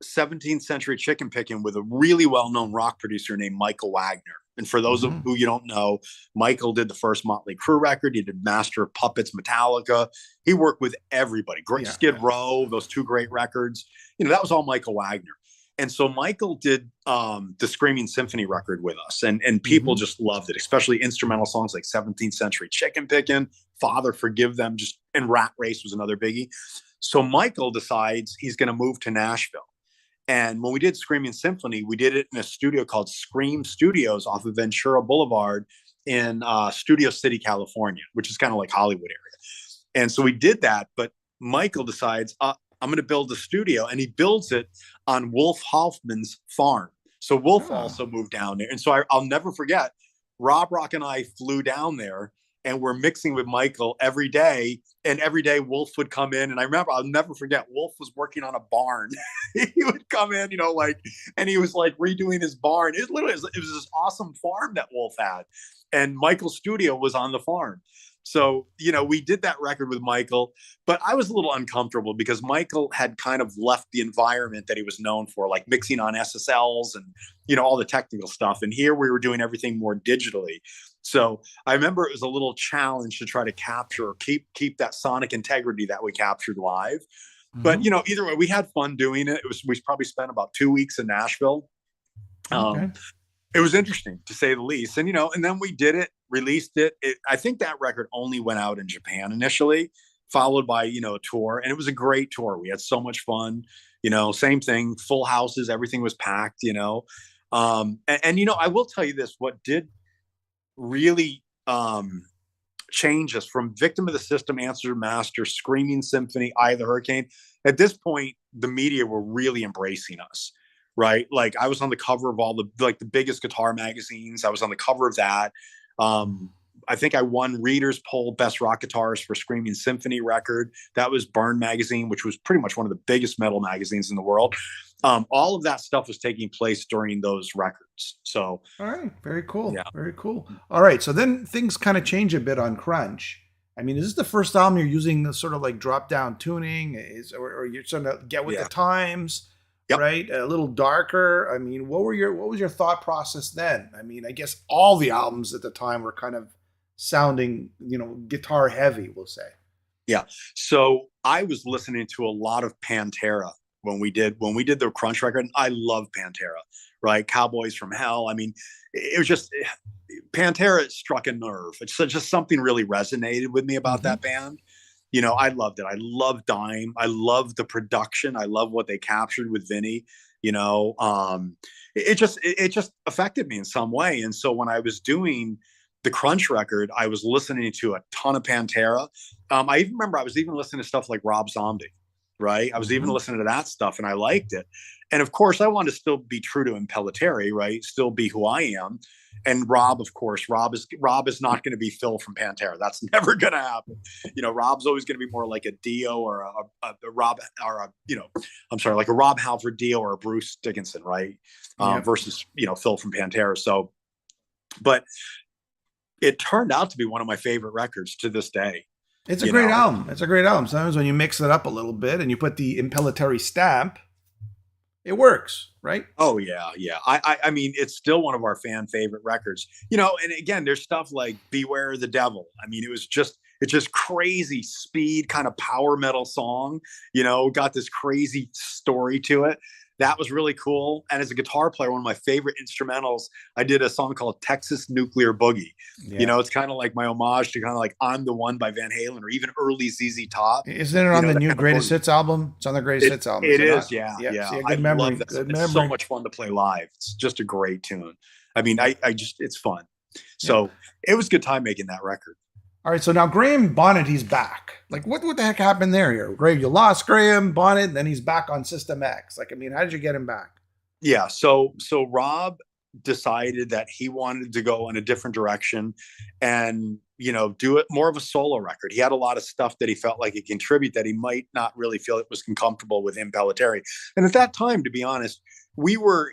B: 17th Century Chicken Picking with a really well-known rock producer named Michael Wagner. And for those of who you don't know, Michael did the first Motley Crue record. He did Master of Puppets, Metallica. He worked with everybody. Great Skid Row, those two great records. That was all Michael Wagner. And so Michael did the Screaming Symphony record with us, and people just loved it, especially instrumental songs like 17th Century Chicken Picking, Father Forgive Them, and Rat Race was another biggie. So Michael decides he's going to move to Nashville. And when we did Screaming Symphony, we did it in a studio called Scream Studios off of Ventura Boulevard in Studio City, California, which is kind of like Hollywood area. And so we did that, but Michael decides, I'm going to build a studio, and he builds it on Wolf Hoffman's farm. So Wolf also moved down there. And so I'll never forget, Rob Rock and I flew down there, and we're mixing with Michael every day. And every day Wolf would come in. And I remember, I'll never forget, Wolf was working on a barn. He would come in, and he was redoing his barn. It was this awesome farm that Wolf had. And Michael's studio was on the farm. So, we did that record with Michael, but I was a little uncomfortable because Michael had kind of left the environment that he was known for, like mixing on SSLs and, all the technical stuff. And here we were doing everything more digitally. So I remember it was a little challenge to try to capture or keep that sonic integrity that we captured live. But, either way, we had fun doing it. We probably spent about 2 weeks in Nashville. It was interesting, to say the least. And, and then we did it, released it. I think that record only went out in Japan initially, followed by, a tour. And it was a great tour. We had so much fun, same thing, full houses, everything was packed, and I will tell you this, what did really change us from Victim of the System, Answer to Master, Screaming Symphony, Eye of the Hurricane. At this point, the media were really embracing us. Right. Like I was on the cover of all the biggest guitar magazines. I was on the cover of that. I think I won Reader's Poll Best Rock Guitarist for Screaming Symphony record. That was Burn Magazine, which was pretty much one of the biggest metal magazines in the world. All of that stuff was taking place during those records. So,
A: all right. Very cool.
B: Yeah.
A: Very cool. All right. So then things kind of change a bit on Crunch. I mean, is this the first album you're using the sort of like drop down tuning or you're trying to get with the times? Yep. Right, a little darker. I mean, what was your thought process then? I mean, I guess all the albums at the time were kind of sounding, guitar heavy, we'll say.
B: Yeah. So I was listening to a lot of Pantera when we did the Crunch record. And I love Pantera, right? Cowboys from Hell. I mean, it was just Pantera struck a nerve. It's just something really resonated with me about that band. I loved it. I love Dime. I love the production. I love what they captured with Vinny. It just affected me in some way. And so when I was doing the Crunch record, I was listening to a ton of Pantera. I even remember I was even listening to stuff like Rob Zombie. right? I was even listening to that stuff and I liked it. And of course, I wanted to still be true to Impellitteri, right? Still be who I am. And Rob, of course, Rob is not going to be Phil from Pantera. That's never going to happen. Rob's always going to be more like a Dio or a Rob, or I'm sorry, like a Rob Halford Dio or a Bruce Dickinson, right? Versus Phil from Pantera. So, but it turned out to be one of my favorite records to this day.
A: It's a great album. It's a great album. Sometimes when you mix it up a little bit and you put the Impellitteri stamp, it works, right?
B: Oh yeah, yeah. I mean, it's still one of our fan favorite records. And again, there's stuff like "Beware the Devil." I mean, it's just crazy speed, kind of power metal song. Got this crazy story to it. That was really cool. And as a guitar player, one of my favorite instrumentals, I did a song called Texas Nuclear Boogie. Yeah. It's kind of like my homage to kind of like I'm the One by Van Halen or even early ZZ Top.
A: Isn't it on the new Greatest Hits album? It's on the Greatest Hits album.
B: It is, yeah.
A: Yeah.
B: Yeah.
A: See, good memory. Love that.
B: Good memory. It's so much fun to play live. It's just a great tune. I mean, it's fun. So It was a good time making that record.
A: All right, so now Graham Bonnet, he's back. Like, what the heck happened there here? Graham, you lost Graham Bonnet, then he's back on System X. Like, I mean, how did you get him back?
B: Yeah, so Rob decided that he wanted to go in a different direction and, do it more of a solo record. He had a lot of stuff that he felt like he could contribute that he might not really feel it was comfortable with Impellitteri. And at that time, to be honest, we were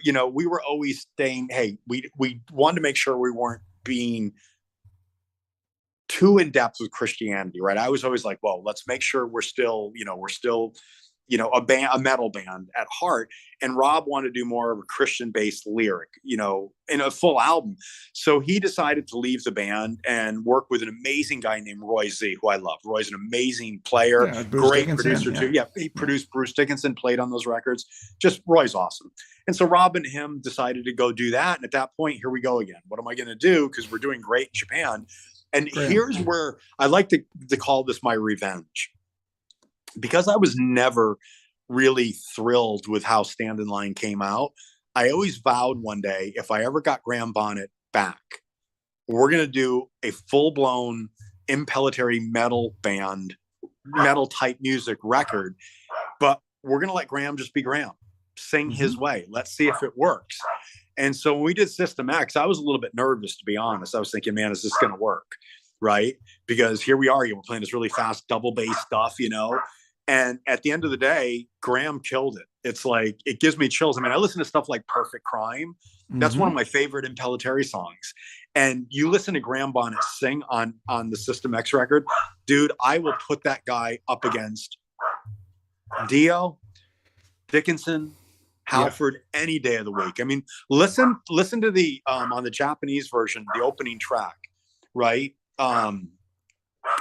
B: always saying, hey, we wanted to make sure we weren't being too in depth with Christianity, right? I was always like, well, let's make sure we're still a metal band at heart. And Rob wanted to do more of a Christian-based lyric, in a full album. So he decided to leave the band and work with an amazing guy named Roy Z, who I love. Roy's an amazing player, great producer too. Yeah, he produced Bruce Dickinson, played on those records. Just Roy's awesome. And so Rob and him decided to go do that. And at that point, here we go again. What am I going to do? Because we're doing great in Japan. And here's where I like to call this my revenge. Because I was never really thrilled with how Stand in Line came out, I always vowed one day, if I ever got Graham Bonnet back, we're going to do a full-blown Impellitteri metal band, metal type music record, but we're going to let Graham just be Graham, sing his way. Let's see if it works. And so when we did System X, I was a little bit nervous, to be honest. I was thinking, man, is this going to work? Right? Because here we are, we're playing this really fast double bass stuff, And at the end of the day, Graham killed it. It's like, it gives me chills. I mean, I listen to stuff like Perfect Crime. That's one of my favorite Impellitteri songs. And you listen to Graham Bonnet sing on the System X record, dude, I will put that guy up against Dio, Dickinson, Halford any day of the week. I mean, listen to the on the Japanese version, the opening track, right?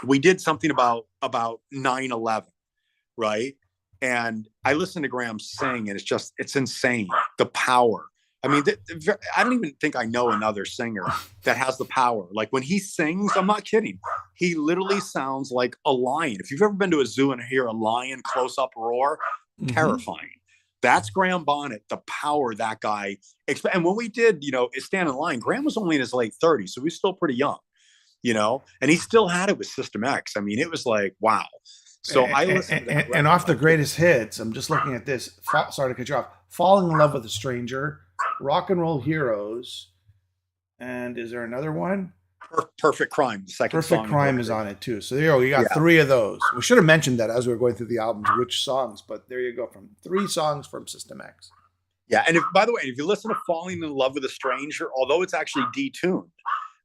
B: We did something about 9/11, right? And I listened to Graham sing, and it's insane, the power. I mean, I don't even think I know another singer that has the power. Like when he sings, I'm not kidding. He literally sounds like a lion. If you've ever been to a zoo and hear a lion close up roar, terrifying. That's Graham Bonnet, the power that guy. And when we did, Stand in Line, Graham was only in his late 30s, so he was still pretty young, and he still had it with System X. I mean, it was like, wow. So I listened to that
A: and off the greatest hits, I'm just looking at this. Sorry to cut you off. Falling in Love with a Stranger, Rock and Roll Heroes, and is there another one?
B: Perfect Crime. The second
A: Perfect Crime is on it too. So there you go. You got three of those. We should have mentioned that as we were going through the albums, which songs, but there you go. From 3 songs from System X.
B: Yeah. And by the way, if you listen to Falling in Love with a Stranger, although it's actually detuned,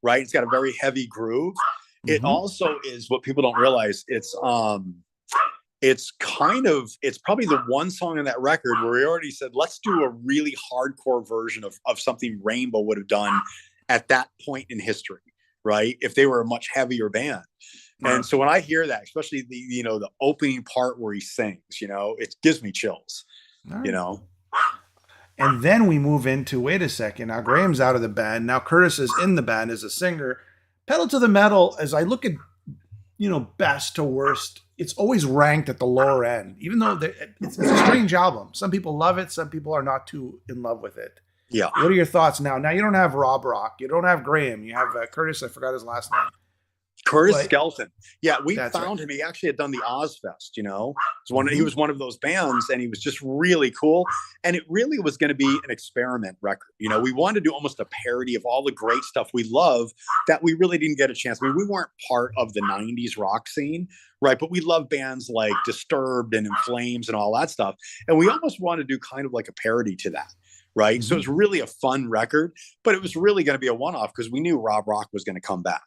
B: right? It's got a very heavy groove. It also is, what people don't realize, it's probably the one song on that record where we already said, let's do a really hardcore version of something Rainbow would have done at that point in history, right? If they were a much heavier band. And so when I hear that, especially the opening part where he sings, it gives me chills,
A: And then we move into, wait a second, now Graham's out of the band. Now Curtis is in the band as a singer. Pedal to the Metal, as I look at, best to worst, it's always ranked at the lower end, even though it's a strange album. Some people love it. Some people are not too in love with it.
B: Yeah.
A: What are your thoughts now? Now you don't have Rob Rock. You don't have Graham. You have Curtis. I forgot his last name.
B: Curtis
A: but
B: Skelton. Yeah, we
A: that's right.
B: found him. He actually had done the Ozfest, you know. He
A: Hmm.
B: was one of those bands, and he was just really cool. And it really was going to be an experiment record. You know, we wanted to do almost a parody of all the great stuff we love that we really didn't get a chance. I mean, we weren't part of the 90s rock scene, right? But we love bands like Disturbed and In Flames and all that stuff. And we almost wanted to do kind of like a parody to that. Right. So it
A: Hmm.
B: was really a fun record, but it was really going to be a one off because we knew Rob Rock was going to come back,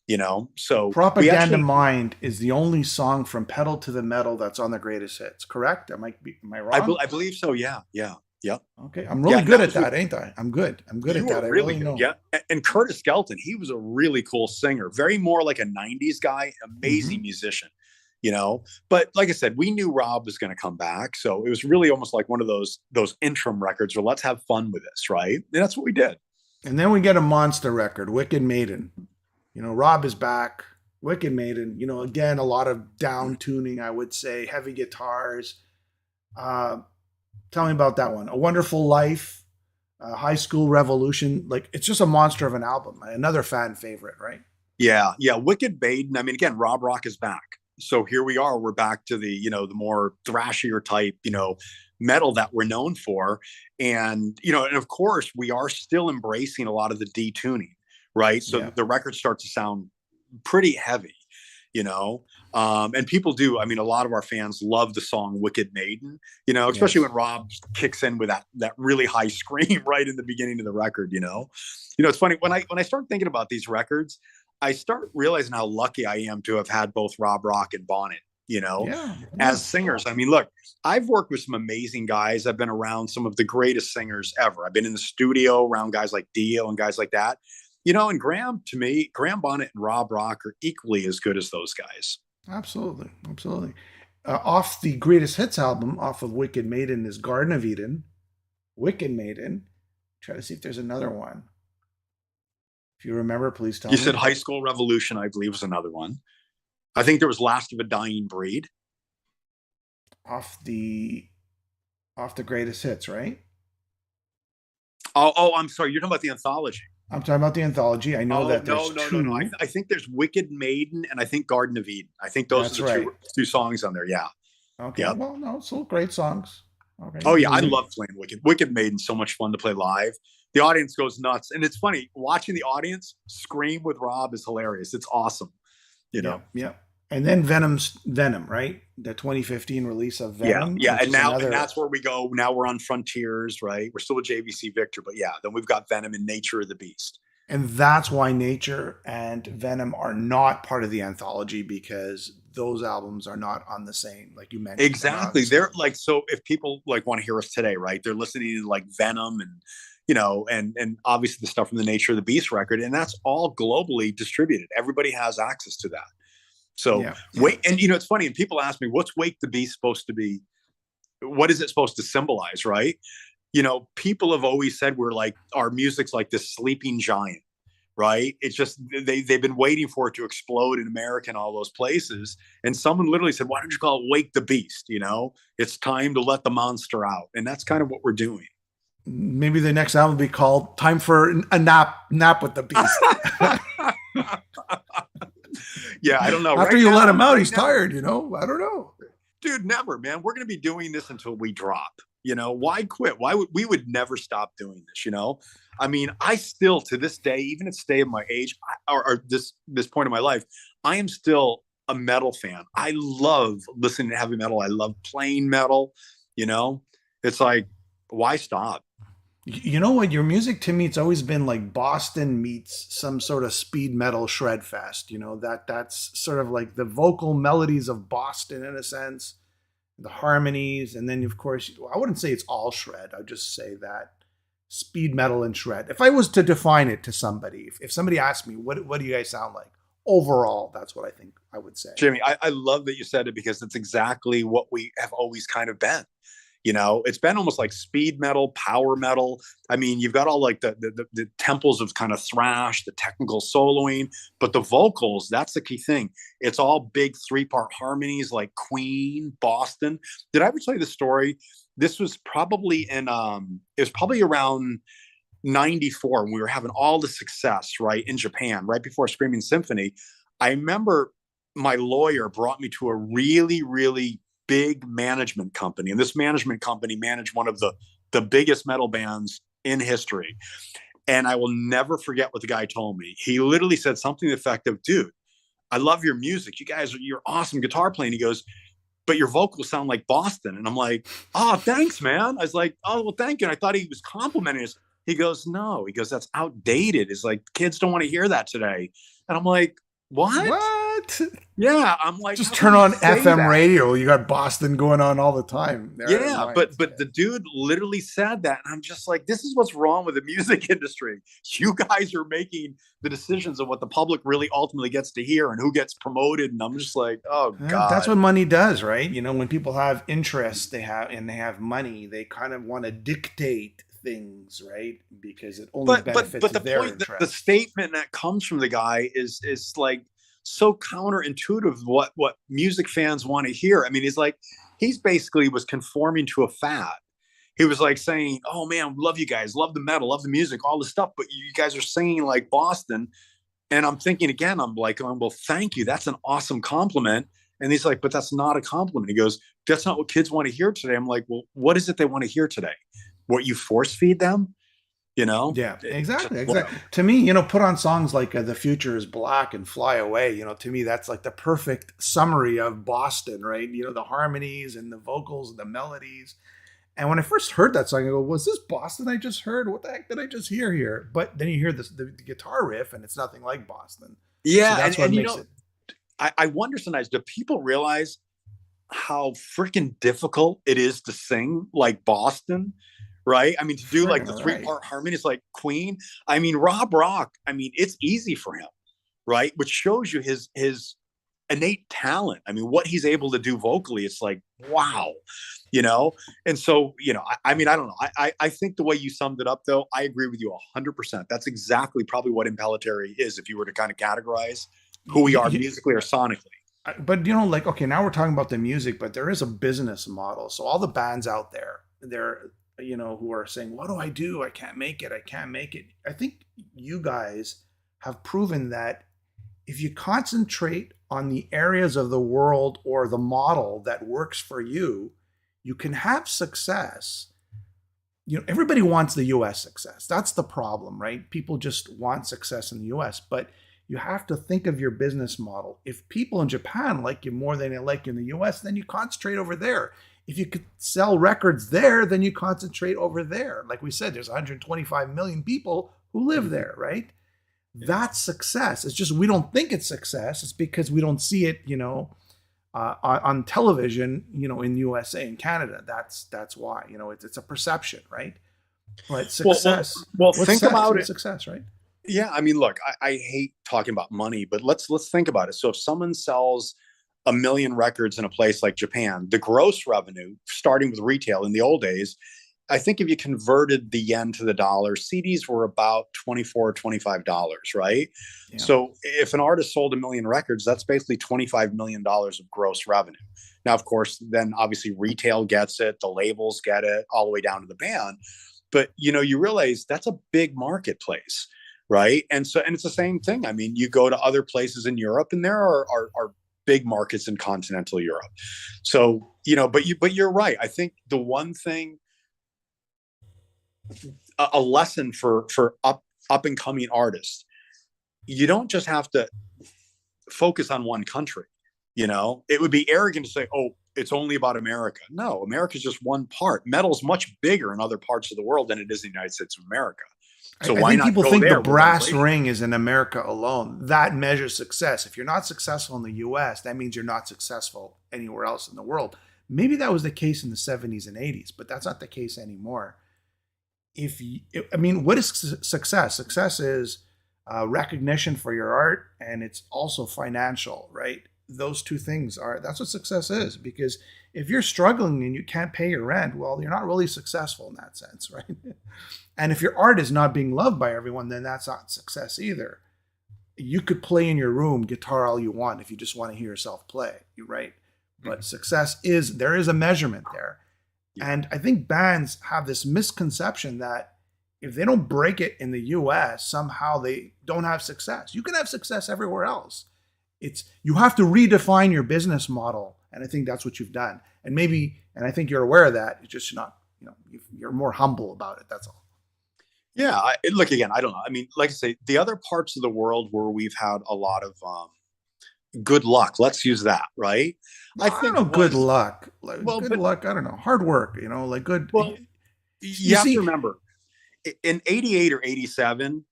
B: you know. So we
A: Propaganda
B: actually,
A: Mind is the only song from Pedal to the Metal that's on the greatest hits. Correct? Am I wrong?
B: I believe so. Yeah. Yeah. Yeah.
A: Okay, I'm
B: Yeah.
A: really
B: And
A: good
B: that
A: at
B: was with,
A: that, ain't I? I'm good. I'm good at
B: you
A: that.
B: were
A: I
B: really
A: really
B: good.
A: know.
B: Yeah. And Curtis Skelton, he was a really cool singer, very more like a 90s guy, amazing
A: Hmm.
B: musician, you know. But like I said, we knew Rob was going to come back. So it was really almost like one of those interim records where let's have fun with this. Right. And that's what we did.
A: And then we get a monster record, Wicked Maiden. You know, Rob is back. Wicked Maiden. You know, again, a lot of down tuning, I would say, heavy guitars. Uh, Tell me about that one. A Wonderful Life, High School Revolution. Like, it's just a monster of an album. Another fan favorite, right?
B: Yeah, yeah. Wicked Maiden. I mean, again, Rob Rock is back. So here we are. We're back to the more thrashier type, metal that we're known for. And of course, we are still embracing a lot of the detuning, right? So
A: Yeah.
B: the record starts to sound pretty heavy, you know. And people do. I mean, a lot of our fans love the song Wicked Maiden, especially when
A: Yes.
B: Rob kicks in with that really high scream right in the beginning of the record, it's funny when I start thinking about these records, I start realizing how lucky I am to have had both Rob Rock and Bonnet,
A: Yeah.
B: as
A: Yeah.
B: singers. I mean, look, I've worked with some amazing guys. I've been around some of the greatest singers ever. I've been in the studio around guys like Dio and guys like that. And to me, Graham Bonnet and Rob Rock are equally as good as those guys.
A: Absolutely. Absolutely. Off the greatest hits album, off of Wicked Maiden, is Garden of Eden. Wicked Maiden. Try to see if there's another one. If you remember, please tell
B: You said
A: me.
B: High School Revolution, I believe, was another one. I think there was Last of a Dying Breed.
A: Off the off the greatest hits, right?
B: Oh, I'm sorry. You're talking about the anthology.
A: I'm talking about the anthology. I know
B: Oh,
A: that
B: no,
A: there's
B: no, no, no.
A: two.
B: I think there's Wicked Maiden and I think Garden of Eden. I think those are
A: That's
B: the
A: right.
B: two songs on there. Yeah.
A: Okay.
B: Yep.
A: Well, no, still great songs. Okay.
B: Oh, yeah. I
A: Music.
B: love playing Wicked. Wicked Maiden's so much fun to play live. The audience goes nuts. And it's funny watching the audience scream with Rob is hilarious. It's awesome. You
A: Yeah.
B: know?
A: Yeah. And then Venom, right? The 2015 release of
B: Yeah.
A: Venom,
B: Yeah.
A: which is
B: And
A: another.
B: that's where we go. Now we're on Frontiers, right? We're still with JVC Victor, but yeah, then we've got Venom and Nature of the Beast.
A: And that's why Nature and Venom are not part of the anthology because those albums are not on the same, like you mentioned. They're not on the
B: Exactly.
A: same.
B: They're like, so if people like want to hear us today, right? They're listening to like Venom and and obviously the stuff from the Nature of the Beast record, and that's all globally distributed. Everybody has access to that. So
A: Yeah. Yeah.
B: wait, and it's funny, and people ask me, what's Wake the Beast supposed to be? What is it supposed to symbolize, right? People have always said we're like our music's like this sleeping giant, right? It's just they've been waiting for it to explode in America and all those places. And someone literally said, "Why don't you call it Wake the Beast?" It's time to let the monster out, and that's kind of what we're doing.
A: Maybe the next album will be called "Time for a Nap with the Beast."
B: Yeah, I don't know.
A: After
B: Right
A: you
B: now,
A: let him out,
B: right
A: he's
B: now,
A: tired. I don't know.
B: dude, never, man. We're going to be doing this until we drop. Why quit? Why would we would never stop doing this? I mean, I still to this day, even at stay of my age or this point in my life, I am still a metal fan. I love listening to heavy metal. I love playing metal. It's like, why stop?
A: You know what? Your music to me, it's always been like Boston meets some sort of speed metal shred fest. That's sort of like the vocal melodies of Boston in a sense, the harmonies, and then of course I wouldn't say it's all shred. I'd just say that speed metal and shred. If I was to define it to somebody, if somebody asked me what do you guys sound like overall, that's what I think I would say.
B: Jimmy, I love that you said it because it's exactly what we have always kind of been. It's been almost like speed metal, power metal. I mean, you've got all like the temples of kind of thrash, the technical soloing, but the vocals, that's the key thing. It's all big 3-part harmonies like Queen, Boston. Did I ever tell you the story? This was probably it was probably around 94 when we were having all the success, right, in Japan, right before Screaming Symphony. I remember my lawyer brought me to a really, really big management company, and this management company managed one of the biggest metal bands in history. And I will never forget what the guy told me. He literally said something to the effect of, "Dude, I love your music. You're awesome guitar playing." He goes, "But your vocals sound like Boston." And I'm like, "Oh, thanks, man." I was like, "Oh, well, thank you." And I thought he was complimenting us. He goes, "No." He goes, "That's outdated. It's like kids don't want to hear that today." And I'm like, "What?"
A: What?
B: Yeah, I'm like,
A: Just
B: "How can
A: turn
B: you
A: on
B: say
A: FM
B: that?"
A: radio. You got Boston going on all the time. There in
B: Yeah,
A: Lions.
B: but the dude literally said that, and I'm just like, this is what's wrong with the music industry. You guys are making the decisions of what the public really ultimately gets to hear and who gets promoted, and I'm just like, oh
A: That's
B: god.
A: what money does, right? When people have interests, they have money, they kind of want to dictate things, right? Because it only benefits
B: But the
A: their
B: point, the
A: interests.
B: statement that comes from the guy is like so counterintuitive what music fans want to hear. I mean, he's basically was conforming to a fad. He was like saying, "Oh man, love you guys, love the metal, love the music, all this stuff, but you guys are singing like Boston." And I'm thinking again, I'm like, "Oh, well, thank you. That's an awesome compliment." And he's like, "But that's not a compliment." He goes, "That's not what kids want to hear today." I'm like, "Well, what is it they want to hear today? What you force feed them? You know?"
A: Yeah,
B: Just
A: exactly, exactly.
B: whatever.
A: To me, put on songs like "The Future Is Black" and "Fly Away." To me, that's like the perfect summary of Boston, right? The harmonies and the vocals and the melodies. And when I first heard that song, I go, "Was this Boston I just heard? What the heck did I just hear here?" But then you hear the guitar riff, and it's nothing like Boston. So
B: Yeah,
A: that's what makes it.
B: I wonder sometimes, do people realize how freaking difficult it is to sing like Boston? Right? I mean, to do like
A: Friggin'
B: the
A: right.
B: three-part harmonies like Queen. I mean, Rob Rock, I mean, it's easy for him, right? Which shows you his innate talent. I mean, what he's able to do vocally, it's like, wow, you know? And so, I mean, I don't know. I think the way you summed it up, though, I agree with you 100%. That's exactly probably what Impellitteri is if you were to kind of categorize who we are musically or sonically.
A: But like, okay, now we're talking about the music, but there is a business model. So all the bands out there, they're who are saying, "What do I do? I can't make it. I can't make it." I think you guys have proven that if you concentrate on the areas of the world or the model that works for you, you can have success. Everybody wants the US success. That's the problem, right? People just want success in the US, but you have to think of your business model. If people in Japan like you more than they like you in the US, then you concentrate over there. If you could sell records there, then you concentrate over there. Like we said, there's 125 million people who live there, right? That's success. It's just we don't think it's success. It's because we don't see it, on television, in USA and Canada. That's why. It's a perception, right? But
B: Well, well,
A: success.
B: well,
A: What's
B: think
A: sex?
B: about
A: What's
B: it.
A: success, right?
B: Yeah, I mean, look, I hate talking about money, but let's think about it. So if someone sells a million records in a place like Japan, the gross revenue, starting with retail in the old days, I think if you converted the yen to the dollar, CDs were about $24, $25, right?
A: Yeah.
B: So if an artist sold a million records, that's basically $25 million of gross revenue. Now, of course, then obviously retail gets it, the labels get it, all the way down to the band. But you realize that's a big marketplace, right? And it's the same thing. I mean, you go to other places in Europe, and there are big markets in continental Europe. So but you're right. I think the one thing, a lesson for up and coming artists, you don't just have to focus on one country. It would be arrogant to say, "Oh, it's only about America." No, America is just one part. Metal's much bigger in other parts of the world than it is in the United States of America. So
A: I
B: why
A: think
B: not
A: people
B: go
A: think the
B: there with
A: brass
B: emulation?
A: ring is in America alone. That measures success. If you're not successful in the US, that means you're not successful anywhere else in the world. Maybe that was the case in the 70s and 80s, but that's not the case anymore. I mean, what is success? Success is recognition for your art, and it's also financial, right? Those two things that's what success is. Because if you're struggling and you can't pay your rent, well, you're not really successful in that sense, right? And if your art is not being loved by everyone, then that's not success either. You could play in your room guitar all you want if you just want to hear yourself play, you're right? But success there is a measurement there.
B: Yeah.
A: And I think bands have this misconception that if they don't break it in the US, somehow they don't have success. You can have success everywhere else. it's you have to redefine your business model, and I think that's what you've done. And I think you're aware of that. It's just not, you're more humble about it. That's all.
B: Yeah. Look, again, I don't know. I mean, like I say, the other parts of the world where we've had a lot of good luck, let's use that, right? I
A: I don't
B: think
A: know. Good
B: was,
A: luck. Like,
B: well,
A: good
B: but,
A: luck. I don't know. Hard work. Like good.
B: well,
A: You
B: you have to
A: see,
B: remember in 88 or 87,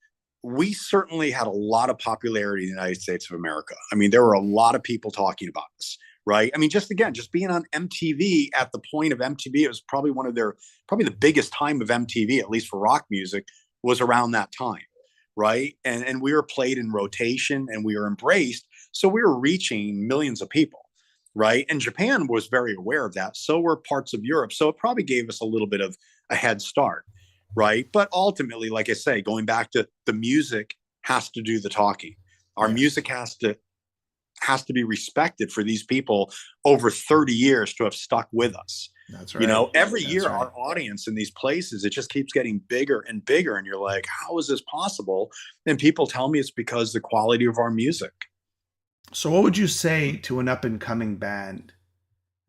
B: we certainly had a lot of popularity in the United States of America. I mean, there were a lot of people talking about us, right? I mean, just being on MTV at the point of MTV, it was probably probably the biggest time of MTV, at least for rock music, was around that time, right? And we were played in rotation and we were embraced. So we were reaching millions of people, right? And Japan was very aware of that. So were parts of Europe. So it probably gave us a little bit of a head start, right? But ultimately, like I say, going back to the music has to do the talking. Our
A: yes,
B: music has to be respected for these people over 30 years to have stuck with us.
A: that's
B: You
A: right.
B: know, every
A: That's
B: year
A: right.
B: our audience in these places, it just keeps getting bigger and bigger. And you're like, how is this possible? And people tell me it's because the quality of our music.
A: So, what would you say to an up and coming band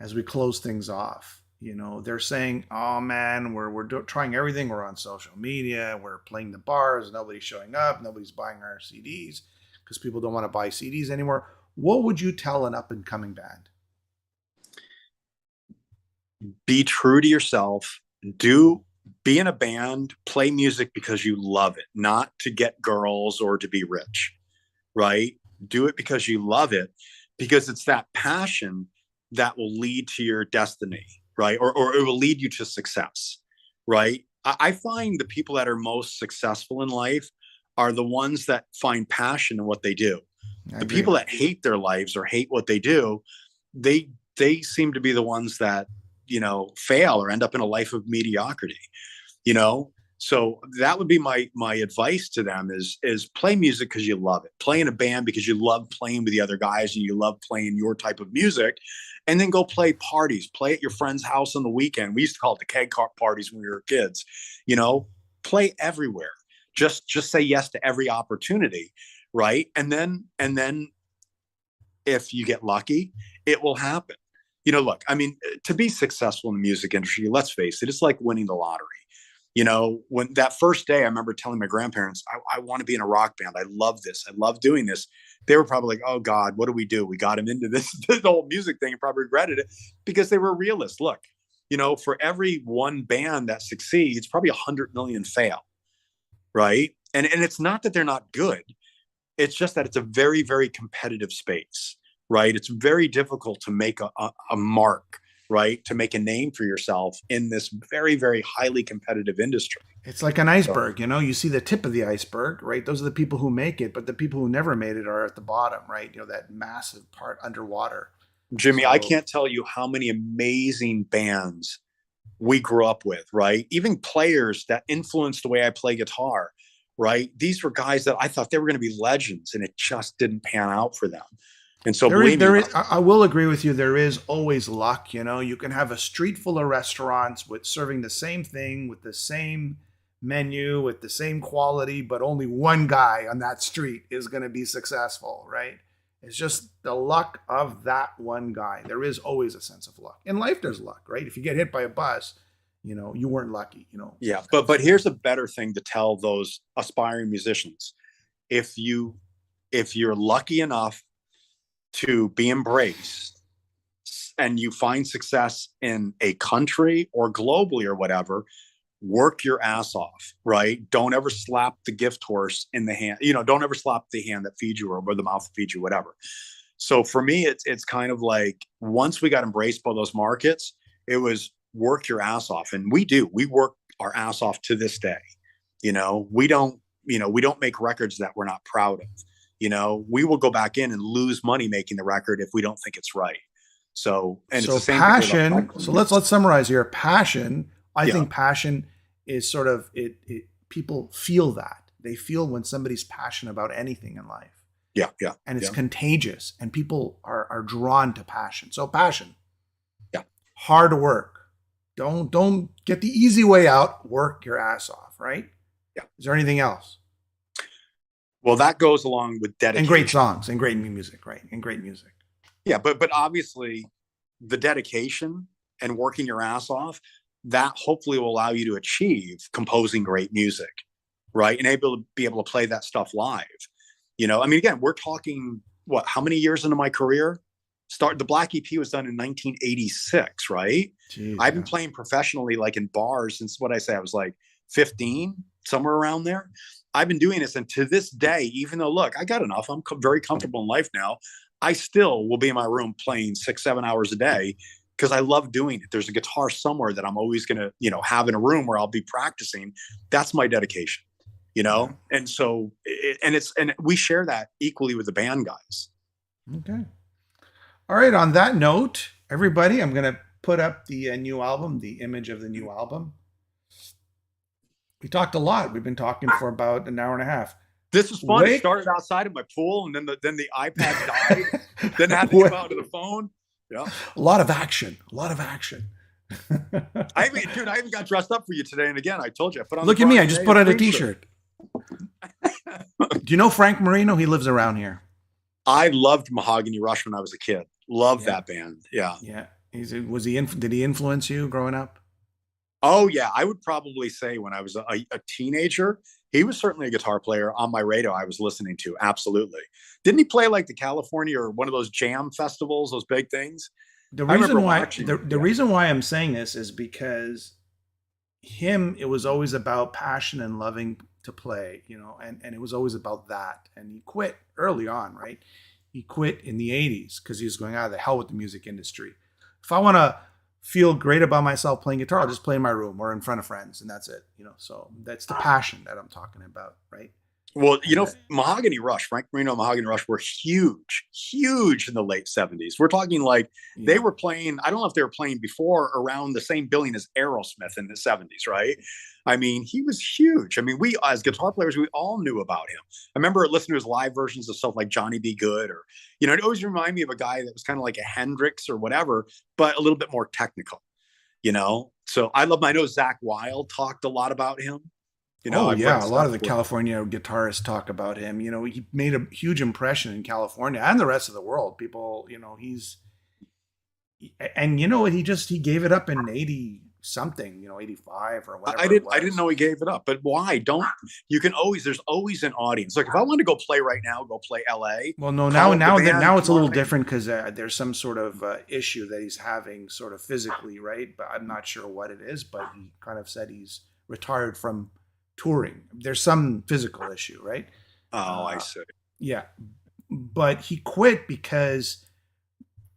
A: as we close things off? They're saying, "Oh man, we're trying everything. We're on social media. We're playing the bars. Nobody's showing up. Nobody's buying our CDs because people don't want to buy CDs anymore." What would you tell an up and coming band?
B: Be true to yourself. Do Be in a band, play music because you love it, not to get girls or to be rich, right? Do it because you love it, because it's that passion that will lead to your destiny, right? Or it will lead you to success, right? I find the people that are most successful in life are the ones that find passion in what they do.
A: I
B: The
A: agree.
B: people that hate their lives or hate what they do, they seem to be the ones that, fail or end up in a life of mediocrity, you know so that would be my advice to them is play music because you love it, play in a band because you love playing with the other guys and you love playing your type of music, and then go play parties, play at your friend's house on the weekend. We used to call it the keg car parties when we were kids. you know Play everywhere. Just say yes to every opportunity, right? And then if you get lucky, it will happen. Look, I mean, to be successful in the music industry, let's face it, it's like winning the lottery. When that first day, I remember telling my grandparents, I want to be in a rock band. I love this. I love doing this. They were probably like, oh God, what do we do? We got him into this whole music thing, and probably regretted it, because they were realists. Look, for every one band that succeeds, probably 100 million fail. Right. And it's not that they're not good. It's just that it's a very, very competitive space, right? It's very difficult to make a mark, right? To make a name for yourself in this very, very highly competitive industry.
A: It's like an
B: So,
A: iceberg. You see the tip of the iceberg, right? Those are the people who make it, but the people who never made it are at the bottom, right? That massive part underwater.
B: Jimmy, I
A: So
B: can't tell you how many amazing bands we grew up with, right? Even players that influenced the way I play guitar, right? These were guys that I thought they were going to be legends, and it just didn't pan out for them. And so,
A: there is,
B: believe me,
A: there is. I will agree with you. There is always luck. You can have a street full of restaurants with serving the same thing with the same menu with the same quality, but only one guy on that street is going to be successful, right? It's just the luck of that one guy. There is always a sense of luck in life. There's luck, right? If you get hit by a bus, you weren't lucky.
B: yeah. But
A: That's
B: here's a better thing to tell those aspiring musicians: if you're lucky enough to be embraced and you find success in a country or globally or whatever, work your ass off, right? Don't ever slap the gift horse in the hand. Don't ever slap the hand that feeds you or the mouth that feeds you, whatever. So for me, it's kind of like, once we got embraced by those markets, it was work your ass off. And we work our ass off to this day. We don't make records that we're not proud of. We will go back in and lose money making the record if we don't think it's right. So, and it's
A: so
B: the same thing with our
A: passion. So let's summarize here. Passion. I
B: yeah,
A: think passion is sort of it. People feel that they feel when somebody's passionate about anything in life,
B: yeah, yeah,
A: and it's
B: yeah,
A: contagious, and people are drawn to passion. So passion,
B: yeah.
A: hard work. Don't get the easy way out. Work your ass off. Right?
B: Yeah.
A: Is there anything else?
B: Well, that goes along with
A: And great
B: dedication.
A: songs and great music, right? And great music.
B: Yeah, but obviously the dedication and working your ass off, that hopefully will allow you to achieve composing great music, right? And able to be able to play that stuff live. I mean, again, we're talking what, how many years into my career? The Black EP was done in 1986, right?
A: Jeez,
B: I've been
A: yeah.
B: playing professionally, like in bars, since what I say, I was like 15, somewhere around there. I've been doing this, and to this day, even though, look, I got enough, I'm very comfortable in life now. I still will be in my room playing 6, 7 hours a day because I love doing it. There's a guitar somewhere that I'm always going to, have in a room where I'll be practicing. That's my dedication,
A: Yeah.
B: And so, and we share that equally with the band guys.
A: Okay. All right. On that note, everybody, I'm going to put up the new album, the image of the new album. We talked a lot. We've been talking for about an hour and a half.
B: This was fun. It started outside of my pool, and then the iPad died. Then I had to come out to the phone. Yeah,
A: a lot of action. A lot of action.
B: I even got dressed up for you today. And again, I told you, I put on.
A: Look at me. I just put on a T-shirt. Do you know Frank Marino? He lives around here.
B: I loved Mahogany Rush when I was a kid. Loved that band. Yeah.
A: Yeah. Did he influence you growing up?
B: Oh yeah, I would probably say when I was a teenager, he was certainly a guitar player on my radio I was listening to. Absolutely. Didn't he play like the California or one of those jam festivals, those big things?
A: The reason why I'm saying this is because it was always about passion and loving to play, and it was always about that. And he quit early on, right? He quit in the 80s because he was going, the hell with the music industry. If I want to feel great about myself playing guitar, I'll just play in my room or in front of friends, and that's it. So that's the passion that I'm talking about, right?
B: Well, Mahogany Rush, Frank Marino and Mahogany Rush were huge in the late 70s. We're talking like they were playing, I don't know if they were playing before or around the same billing as Aerosmith in the 70s, right? I mean, he was huge. I mean, we as guitar players, we all knew about him. I remember listening to his live versions of stuff like Johnny Be Good, or, it always reminded me of a guy that was kind of like a Hendrix or whatever, but a little bit more technical, So I know Zakk Wylde talked a lot about him.
A: A lot of the California guitarists talk about him. He made a huge impression in California and the rest of the world. People, he gave it up in 80 something, 85 or whatever.
B: I didn't know he gave it up, but why? There's always an audience. Like if I want to go play right now, go play LA.
A: Well, no, now it's a little different because there's some sort of issue that he's having sort of physically, right? But I'm not sure what it is, but he kind of said he's retired from touring. There's some physical issue, right?
B: Oh, I see.
A: Yeah, but he quit because,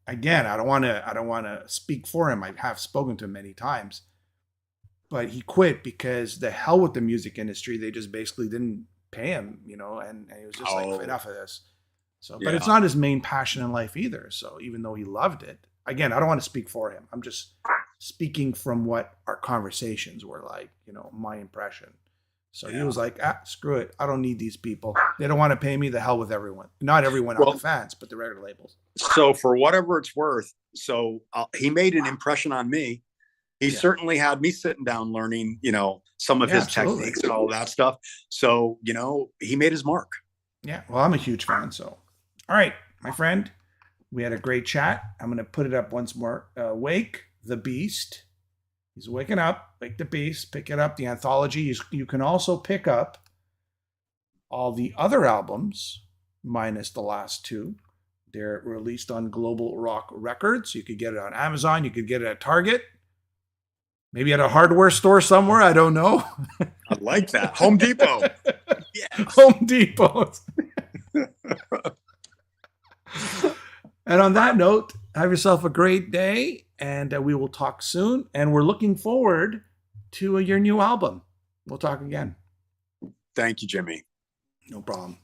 A: again, I don't want to speak for him. I have spoken to him many times, but he quit because the hell with the music industry. They just basically didn't pay him, and he was just like, enough of this. So, but it's not his main passion in life either. So even though he loved it, again, I don't want to speak for him. I'm just speaking from what our conversations were like, my impression. So he was like, screw it. I don't need these people. They don't want to pay me. The hell with everyone. Not everyone on the fans, but the record labels.
B: So for whatever it's worth, he made an impression on me. He certainly had me sitting down learning, some of his techniques and all that stuff. So, he made his mark.
A: Yeah. Well, I'm a huge fan. So, all right, my friend, we had a great chat. I'm going to put it up once more. Wake the Beast. He's waking up. Wake the Beast. Pick it up. The anthology. You can also pick up all the other albums, minus the last two. They're released on Global Rock Records. You could get it on Amazon. You could get it at Target. Maybe at a hardware store somewhere. I don't know.
B: I like that. Home Depot.
A: Yes. Home Depot. And on that note, have yourself a great day. And we will talk soon. And we're looking forward to your new album. We'll talk again.
B: Thank you, Jimmy.
A: No problem.